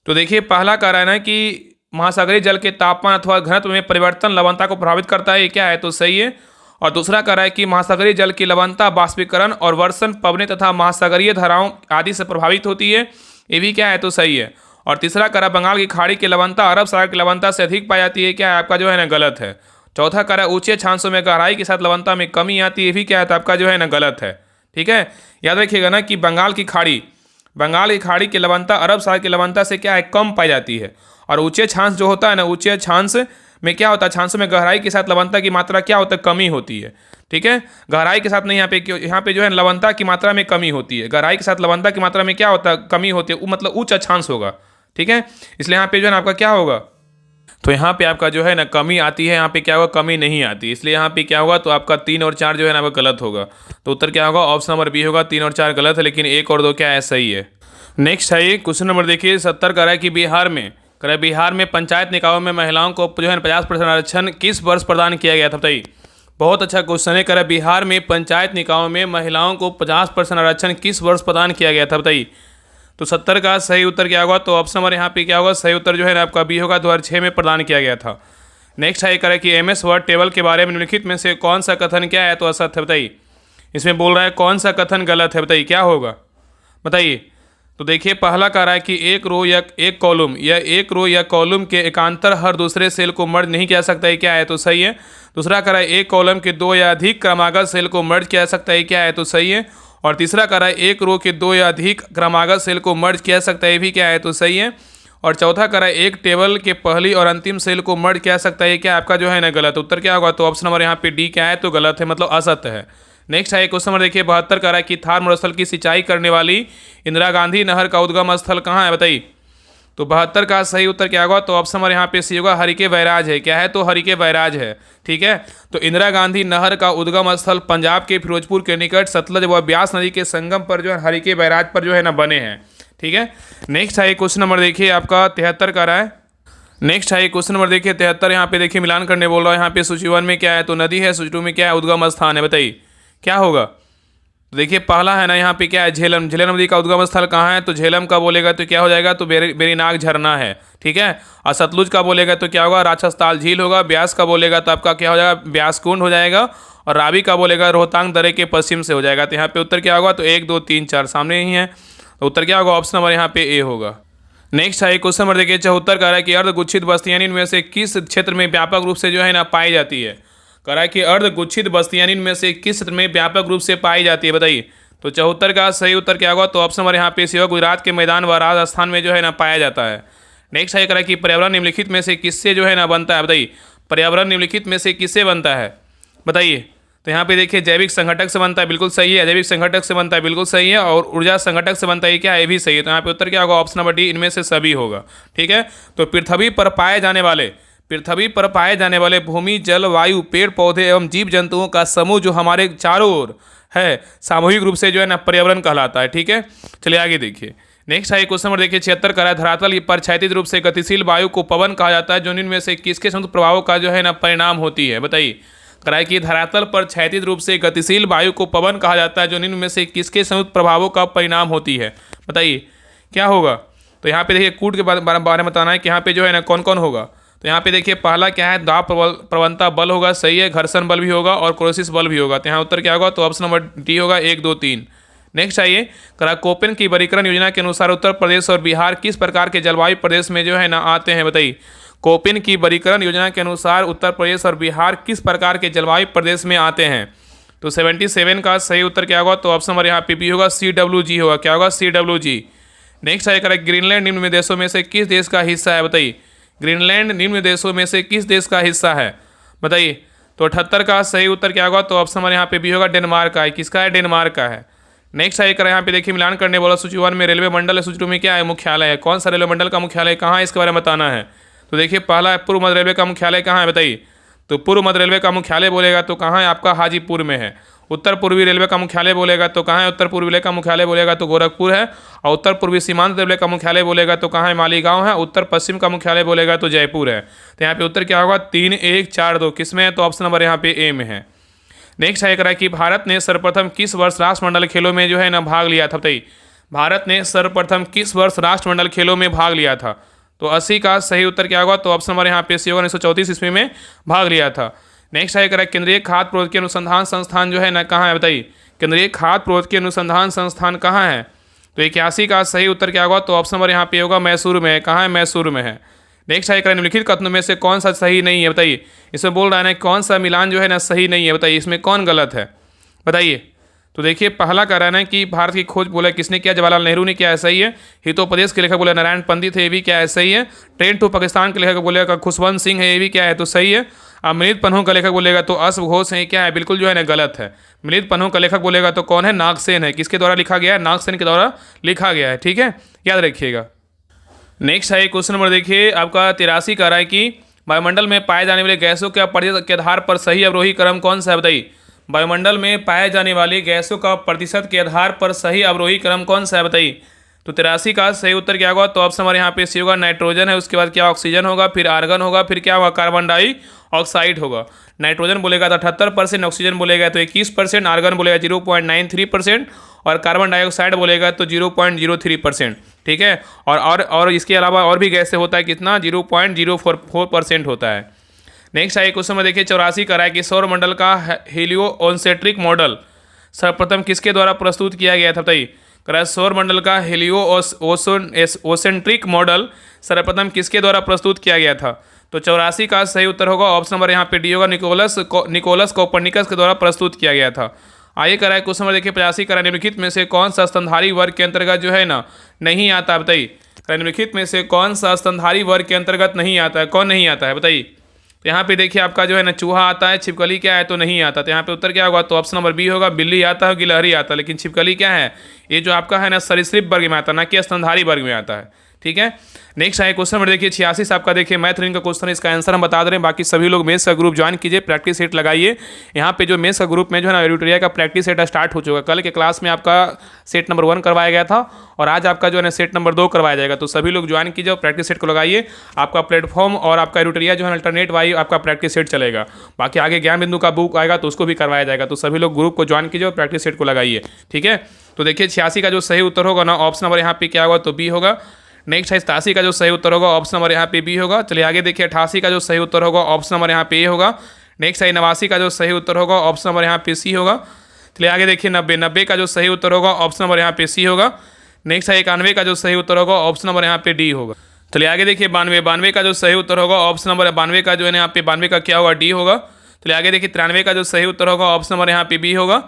तो देखिए पहला कह रहा है ना कि महासागरीय जल के तापमान अथवा घनत्व में परिवर्तन लवणता को प्रभावित करता है, ये क्या है, तो सही है। और दूसरा कह रहा है कि महासागरीय जल की लवणता बाष्पीकरण और वर्षण पवने तथा महासागरीय धाराओं आदि से प्रभावित होती है, ये भी क्या है, तो सही है। और तीसरा कह रहा है बंगाल की खाड़ी की लवणता अरब सागर की लवणता से अधिक पाई जाती है, क्या है, आपका जो है ना गलत है। चौथा कह रहा है ऊंचे छांसों में गहराई के साथ लवणता में कमी आती है, ये भी क्या है, तो आपका जो है ना गलत है, ठीक है। याद रखिएगा ना कि बंगाल की खाड़ी की लवणता अरब सागर की लवणता से क्या है, कम पाई जाती है। और ऊंचे छांस जो होता है ना, ऊंचे छांस में क्या होता है, छांसों में गहराई के साथ लवणता की मात्रा क्या होता है, कमी होती है, ठीक है। गहराई के साथ नहीं, यहाँ पे जो है लवणता की मात्रा में कमी होती है। गहराई के साथ लवणता की मात्रा में क्या होता है, कमी होती है, वो मतलब ऊंचा छांस होगा, ठीक है। इसलिए यहाँ पे जो है ना आपका क्या होगा, तो यहाँ पे आपका जो है ना कमी आती है, यहाँ पे क्या होगा, कमी नहीं आती, इसलिए यहाँ पे क्या होगा, तो आपका 3 और 4 जो है ना आपका गलत होगा। तो उत्तर क्या होगा, ऑप्शन नंबर बी होगा, 3 और 4 गलत है, लेकिन 1 और 2 क्या है, सही है। नेक्स्ट है क्वेश्चन नंबर देखिए 70 का है कि बिहार में पंचायत निकायों में महिलाओं को जो है 50% आरक्षण किस वर्ष प्रदान किया गया था, बताइए। बहुत अच्छा क्वेश्चन है, करे बिहार में पंचायत निकायों में महिलाओं को 50% आरक्षण किस वर्ष प्रदान किया गया था, बताइए। तो 70 का सही उत्तर क्या होगा, तो ऑप्शन नंबर यहाँ पे क्या होगा, सही उत्तर जो है ना आपका बी होगा, 2006 में प्रदान किया गया था। नेक्स्ट है करे कि MS वर्ड टेबल के बारे में निम्नलिखित में से कौन सा कथन क्या है, तो असत्य है, बताइए। इसमें बोल रहा है कौन सा कथन गलत है, बताइए क्या होगा, बताइए। तो देखिए पहला कह रहा है कि एक रो या कॉलम के एकांतर हर दूसरे सेल को मर्ज नहीं किया सकता है, क्या है, तो सही है। दूसरा कह रहा है एक कॉलम के 2 या अधिक क्रमागत सेल को मर्ज किया जा सकता है, क्या है, तो सही है। और तीसरा कह रहा है एक रो के 2 या अधिक क्रमागत सेल को मर्ज किया जा सकता है, भी क्या है, तो सही है। और चौथा कह रहा है एक टेबल के पहली और अंतिम सेल को मर्ज किया जा सकता है, क्या आपका जो है ना गलत। उत्तर क्या होगा, तो ऑप्शन नंबर यहाँ पे डी क्या है, तो गलत है, मतलब असत्य है। नेक्स्ट है क्वेश्चन नंबर देखिए 72 का है कि थार मरुस्थल की सिंचाई करने वाली इंदिरा गांधी नहर का उद्गम स्थल कहाँ है, बताइए। तो 72 का सही उत्तर क्या होगा? तो ऑप्शन नंबर यहाँ पे सी होगा, हरिके बैराज है। क्या है? तो हरिके बैराज है। ठीक है। तो इंदिरा गांधी नहर का उद्गम स्थल पंजाब के फिरोजपुर के निकट सतलज व ब्यास नदी के संगम पर जो है हरिके बैराज पर जो है ना बने हैं। ठीक है। नेक्स्ट है क्वेश्चन नंबर देखिए आपका 73 का रहा है। नेक्स्ट है क्वेश्चन नंबर देखिए 73। यहाँ पे देखिए मिलान करने बोल रहा है। यहाँ पे सूची 1 में क्या है? तो नदी है। सूची 2 में क्या है? उद्गम स्थान है। बताइए क्या होगा? तो देखिए पहला है ना, यहाँ पे क्या है? झेलम। झेलम नदी का उद्गम स्थल कहाँ है? तो झेलम का बोलेगा तो क्या हो जाएगा? तो बेरीनाग झरना है। ठीक है। और सतलुज का बोलेगा तो क्या होगा? राक्षसताल झील होगा। ब्यास का बोलेगा तो आपका क्या हो जाएगा? ब्यास कुंड हो जाएगा। और रावी का बोलेगा रोहतांग दर्रे के पश्चिम से हो जाएगा। तो यहाँ पे उत्तर क्या होगा? तो 1 2 3 4 सामने ही है। तो उत्तर क्या होगा? ऑप्शन नंबर यहाँ पे ए होगा। नेक्स्ट है क्वेश्चन नंबर देखिए 74 का है कि अर्धगुच्छित बस्तियां इनमें से किस क्षेत्र में व्यापक रूप से जो है ना पाई जाती है? कह रहा है कि अर्धगुच्छित बस्तियां इनमें से किस क्षेत्र में व्यापक रूप से पाई जाती है? बताइए। तो 74 का सही उत्तर क्या होगा? तो ऑप्शन नंबर यहाँ पे सी होगा, गुजरात के मैदान व राजस्थान में जो है ना पाया जाता है। नेक्स्ट है कह रहा है कि पर्यावरण निम्नलिखित में से किससे जो है ना बनता है? बताइए पर्यावरण निम्नलिखित में से किससे बनता है? बताइए। तो यहाँ पे देखिए जैविक संघटक से बनता है, बिल्कुल सही है। जैविक संघटक से बनता है, बिल्कुल सही है। और ऊर्जा संघटक से बनता है, क्या है? ये भी सही है। तो यहाँ पे उत्तर क्या होगा? ऑप्शन नंबर डी, इनमें से सभी होगा। ठीक है। तो पृथ्वी पर पाए जाने वाले भूमि, जल, वायु, पेड़ पौधे एवं जीव जंतुओं का समूह जो हमारे चारों ओर है, सामूहिक रूप से जो है ना पर्यावरण कहलाता है। ठीक है। चलिए आगे देखिए। नेक्स्ट है क्वेश्चन नंबर देखिए 76 का है, धरातल पर क्षैतिज रूप से गतिशील वायु को पवन कहा जाता है जो इनमें से किसके संयुक्त प्रभावों का जो है ना परिणाम होती है? बताइए। कराए कि धरातल पर क्षैतिज रूप से गतिशील वायु को पवन कहा जाता है जो निम्न में से किसके संयुक्त प्रभावों का परिणाम होती है? बताइए क्या होगा? तो यहाँ पे देखिए कूट के बारे में बताना है कि यहाँ पे जो है ना कौन कौन होगा। तो यहाँ पे देखिए पहला क्या है? दाब प्रवणता बल होगा, सही है। घर्षण बल भी होगा और क्रोसिस बल भी होगा। तो यहाँ उत्तर क्या होगा? तो ऑप्शन नंबर डी होगा, 1 2 3। नेक्स्ट आइए, करा कोपेन की वर्गीकरण योजना के अनुसार उत्तर प्रदेश और बिहार किस प्रकार के जलवायु प्रदेश में जो है ना आते हैं? बताइए। कोपेन की वर्गीकरण योजना के अनुसार उत्तर प्रदेश और बिहार किस प्रकार के जलवायु प्रदेश में आते हैं? तो 77 का सही उत्तर क्या होगा? तो ऑप्शन नंबर यहाँ पे बी होगा, CWG होगा। क्या होगा? CWG। नेक्स्ट है करेक्ट, ग्रीनलैंड निम्न देशों में से किस देश का हिस्सा है? बताइए। ग्रीनलैंड निम्न देशों में से किस देश का हिस्सा है? बताइए। तो 78 का सही उत्तर क्या होगा? तो ऑप्शन नंबर यहाँ पे बी होगा, डेनमार्क का है। किसका है? डेनमार्क का है। नेक्स्ट है यहाँ पे देखिए मिलान करने वाला सूची 1 में रेलवे मंडल है, सूची 2 में क्या है? मुख्यालय है। कौन सा रेलवे मंडल का मुख्यालय कहाँ है? इसके बारे में बताना है। तो देखिए पहला है पूर्व मध्य रेलवे का मुख्यालय कहाँ है? बताइए। तो पूर्व मध्य रेलवे का मुख्यालय बोलेगा तो कहाँ है? आपका हाजीपुर में है। उत्तर पूर्वी रेलवे का मुख्यालय बोलेगा तो कहाँ है? उत्तर पूर्वी रेलवे का मुख्यालय बोलेगा तो गोरखपुर है। और उत्तर पूर्वी सीमांत रेलवे का मुख्यालय बोलेगा तो कहाँ है? मालीगांव है। उत्तर पश्चिम का मुख्यालय बोलेगा तो जयपुर है। तो यहाँ पे उत्तर क्या होगा? 3 1 4 2 किस में है? तो ऑप्शन नंबर यहाँ पे ए में है। नेक्स्ट है कि भारत ने सर्वप्रथम किस वर्ष राष्ट्रमंडल खेलों में जो है ना भाग लिया था? बताइए। भारत ने सर्वप्रथम किस वर्ष राष्ट्रमंडल खेलों में भाग लिया था? तो 80 का सही उत्तर क्या होगा? तो ऑप्शन नंबर यहाँ पे सी होगा, 1934 ईस्वी में भाग लिया था। नेक्स्ट है केंद्रीय खाद्य प्रौद्योगिकी अनुसंधान संस्थान जो है ना कहाँ है? बताइए। केंद्रीय खाद्य प्रौद्योगिकी अनुसंधान संस्थान कहाँ है? तो 81 का सही उत्तर क्या होगा? तो ऑप्शन नंबर यहाँ पे होगा, मैसूर में है। कहाँ है? मैसूर में है। नेक्स्ट है निम्नलिखित कथनों में से कौन सा सही नहीं है? बताइए। इसमें बोल रहा है ना कौन सा मिलान जो है ना सही नहीं है? बताइए इसमें कौन गलत है? बताइए। तो देखिए पहला कह रहा है ना कि भारत की खोज बोला किसने किया? जवाहरलाल नेहरू ने किया, सही है। हितोपदेश के लेखक बोले नारायण पंडित है, ये भी क्या है? सही है। ट्रेन टू पाकिस्तान के लेखक बोलेगा खुशवंत सिंह है, ये भी क्या है? तो सही है। मिलित पन्हों का लेखक बोलेगा तो अश्व घोष है, क्या है? बिल्कुल जो है ना गलत है। मिलित पन्हों का लेखक बोलेगा तो कौन है? नागसेन है। किसके द्वारा लिखा गया है? नागसेन के द्वारा लिखा गया है। ठीक है, याद रखिएगा। नेक्स्ट है क्वेश्चन नंबर देखिए आपका 83 का रहा है कि वायुमंडल में पाए जाने वाले गैसों के प्रतिशत के आधार पर सही अवरोही क्रम कौन सा है? बताइए। वायुमंडल में पाए जाने वाली गैसों का प्रतिशत के आधार पर सही अवरोही क्रम कौन सा है? बताइए। तो 83 का सही उत्तर क्या होगा? तो ऑप्शन नंबर यहाँ पे सी होगा, नाइट्रोजन है। उसके बाद क्या? ऑक्सीजन होगा, फिर आर्गन होगा, फिर क्या होगा? कार्बन डाइऑक्साइड होगा। नाइट्रोजन बोलेगा तो 78%, ऑक्सीजन बोलेगा तो 21%, आर्गन बोलेगा 0.93% और कार्बन डाइऑक्साइड बोलेगा तो 0.03%। ठीक है। और इसके अलावा और भी गैस से होता है कितना? 0.044% होता है। नेक्स्ट है क्वेश्चन में देखिए 84 का है कि सौर मंडल का हेलियोसेंट्रिक मॉडल सर्वप्रथम किसके द्वारा प्रस्तुत किया गया था? बताइए। सौर मंडल का हेलियोसेंट्रिक मॉडल सर्वप्रथम किसके द्वारा प्रस्तुत किया गया था? तो 84 का सही उत्तर होगा, ऑप्शन नंबर यहाँ पे डी होगा, निकोलस कोपर्निकस के द्वारा प्रस्तुत किया गया था। आइए कराए क्वेश्चन नंबर देखिए 85 का निम्नलिखित में से कौन सा स्तनधारी वर्ग के अंतर्गत जो है ना नहीं आता? बताइए। निम्नलिखित में से कौन सा स्तनधारी वर्ग के अंतर्गत नहीं आता है? कौन नहीं आता है? बताइए। तो यहाँ पे देखिए आपका जो है ना चूहा आता है, छिपकली क्या है? तो नहीं आता। तो यहाँ पे उत्तर क्या होगा? तो ऑप्शन नंबर बी होगा, बिल्ली आता है, गिलहरी आता है। लेकिन छिपकली क्या है? ये जो आपका है ना सरीसृप वर्ग में आता है, ना कि स्तनधारी वर्ग में आता है। ठीक है। नेक्स्ट है क्वेश्चन नंबर देखिए 86 आपका देखिए मैथ रीजनिंग का क्वेश्चन है, इसका आंसर हम बता दे रहे हैं। बाकी सभी लोग मेंस का ग्रुप ज्वाइन कीजिए, प्रैक्टिस सेट लगाइए। यहाँ पे जो मेंस का ग्रुप में जो है ना एडिटोरिया का प्रैक्टिस सेट स्टार्ट हो चुका है। कल के क्लास में आपका सेट नंबर 1 करवाया गया था और आज आपका जो है ना सेट नंबर 2 करवाया जाएगा। तो सभी लोग ज्वाइन कीजिए और प्रैक्टिस सेट को लगाइए। आपका प्लेटफॉर्म और आपका एडिटोरिया जो है अल्टरनेट वाइज आपका प्रैक्टिस सेट चलेगा। बाकी आगे ज्ञान बिंदु का बुक आएगा तो उसको भी करवाया जाएगा। तो सभी लोग ग्रुप को ज्वाइन कीजिए और प्रैक्टिस सेट को लगाइए, ठीक है। तो देखिए 86 का जो सही उत्तर होगा ना ऑप्शन नंबर यहाँ पे क्या होगा तो बी होगा। नेक्स्ट है 87 का जो सही उत्तर होगा ऑप्शन नंबर यहाँ पे बी होगा। चलिए आगे देखिए 88 का जो सही उत्तर होगा ऑप्शन नंबर यहाँ पे ए होगा। नेक्स्ट है 89 का जो सही उत्तर होगा ऑप्शन नंबर यहाँ पे सी होगा। चलिए आगे देखिए 90 का जो सही उत्तर होगा ऑप्शन नंबर यहाँ पे सी होगा। नेक्स्ट है 91 का जो सही उत्तर होगा ऑप्शन नंबर यहाँ पे डी होगा। चलिए आगे देखिए 92 का जो सही उत्तर होगा ऑप्शन नंबर 92 का जो है यहाँ पे 92 का क्या होगा डी होगा। चलिए आगे देखिए 93 का जो सही उत्तर होगा ऑप्शन नंबर यहाँ पे बी होगा।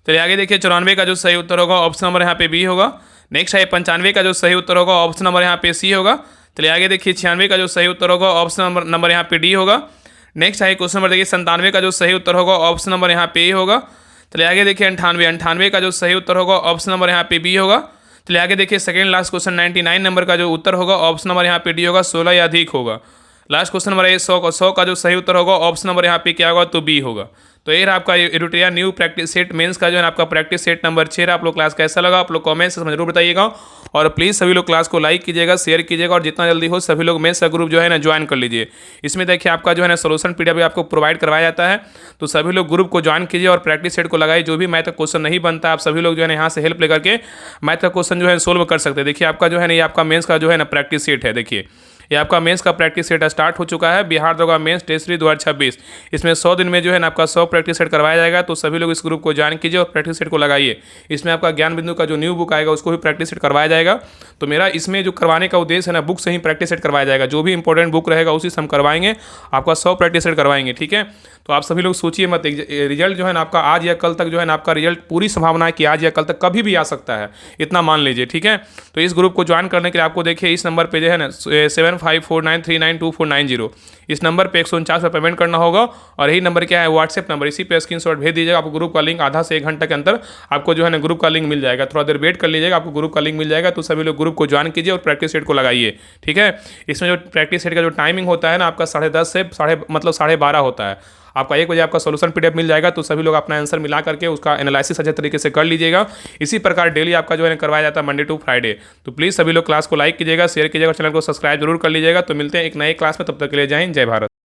चलिए आगे देखिए 94 का जो सही उत्तर होगा ऑप्शन नंबर यहाँ पे बी होगा। नेक्स्ट है 95 का जो सही उत्तर होगा ऑप्शन नंबर यहाँ पे सी होगा। चलिए आगे देखिए 96 का जो सही उत्तर होगा ऑप्शन नंबर यहाँ पे डी होगा। नेक्स्ट है क्वेश्चन नंबर देखिए 97 का जो सही उत्तर होगा ऑप्शन नंबर यहाँ पे ए होगा। चलिए आगे देखिए 98 का जो सही उत्तर होगा ऑप्शन नंबर यहाँ पे बी होगा। चलिए आगे देखिए सेकंड लास्ट क्वेश्चन 99 नंबर का जो उत्तर होगा ऑप्शन नंबर यहाँ पे डी होगा, 16 या अधिक होगा। लास्ट क्वेश्चन नंबर 100 का जो सही उत्तर होगा ऑप्शन नंबर यहाँ पे क्या होगा तो बी होगा। तो ये रहा आपका एडिटोरिया न्यू प्रैक्टिस सेट मेंस का जो है आपका प्रैक्टिस सेट नंबर 6। आप लोग क्लास कैसा लगा आप लोग कमेंट्स में जरूर बताइएगा और प्लीज़ सभी लोग क्लास को लाइक कीजिएगा, शेयर कीजिएगा और जितना जल्दी हो सभी लोग मेंस का ग्रुप जो है ना ज्वाइन कर लीजिए। इसमें देखिए आपका जो है ना सोल्यूशन पीडीएफ भी आपको प्रोवाइड करवाया जाता है। तो सभी लोग ग्रुप को ज्वाइन कीजिए और प्रैक्टिस सेट को लगाइए। जो भी मैथ का क्वेश्चन नहीं बनता आप सभी लोग जो है यहाँ से हेल्प लेकर के मैथ का क्वेश्चन जो है सोल्व कर सकते हैं। देखिए आपका जो है ना ये आपका मेंस का जो है ना प्रैक्टिस सेट है। देखिए ये आपका मेंस का प्रैक्टिस सेट स्टार्ट हो चुका है, बिहार दरोगा मेंस टेस्ट सीरीज 2026। इसमें 100 दिन में जो है ना आपका 100 प्रैक्टिस सेट करवाया जाएगा। तो सभी लोग इस ग्रुप को ज्वाइन कीजिए और प्रैक्टिस सेट को लगाइए। इसमें आपका ज्ञान बिंदु का जो न्यू बुक आएगा उसको भी प्रैक्टिस सेट करवाया जाएगा। तो मेरा इसमें जो करवाने का उद्देश्य है ना बुक से ही प्रैक्टिस सेट करवाया जाएगा। जो भी इंपॉर्टेंट बुक रहेगा उसी से हम करवाएंगे, आपका 100 प्रैक्टिस सेट करवाएंगे, ठीक है। तो आप सभी लोग सोचिए मत, रिजल्ट जो है ना आपका आज या कल तक जो है ना आपका रिजल्ट पूरी संभावना है कि आज या कल तक कभी भी आ सकता है, इतना मान लीजिए, ठीक है। तो इस ग्रुप को ज्वाइन करने के लिए आपको देखिए इस नंबर पे जो है ना 7549392490 इस नंबर पे 149 का पेमेंट करना होगा और यही नंबर क्या है व्हाट्सएप नंबर, इसी पे स्क्रीनशॉट भेज दीजिएगा। आपको ग्रुप का लिंक आधा से 1 घंटे के अंदर आपको जो है ना ग्रुप का लिंक मिल जाएगा। थोड़ा देर वेट कर लीजिएगा, आपको ग्रुप का लिंक मिल जाएगा। तो सभी लोग ग्रुप को ज्वाइन कीजिए और प्रैक्टिस सेट को लगाइए, ठीक है। इसमें जो प्रैक्टिस सेट का जो टाइमिंग होता है ना आपका 10:30 से 12:30 होता है। आपका 1 बजे आपका सोल्यूशन पीडीएफ मिल जाएगा। तो सभी लोग अपना आंसर मिला करके उसका एनालिसिस अच्छे तरीके से कर लीजिएगा। इसी प्रकार डेली आपका जो है करवाया जाता है मंडे टू फ्राइडे। तो प्लीज़ सभी लोग क्लास को लाइक कीजिएगा, शेयर कीजिएगा, चैनल को सब्सक्राइब जरूर कर लीजिएगा। तो मिलते हैं एक नए क्लास में, तब तक के लिए जय हिंद, जय भारत।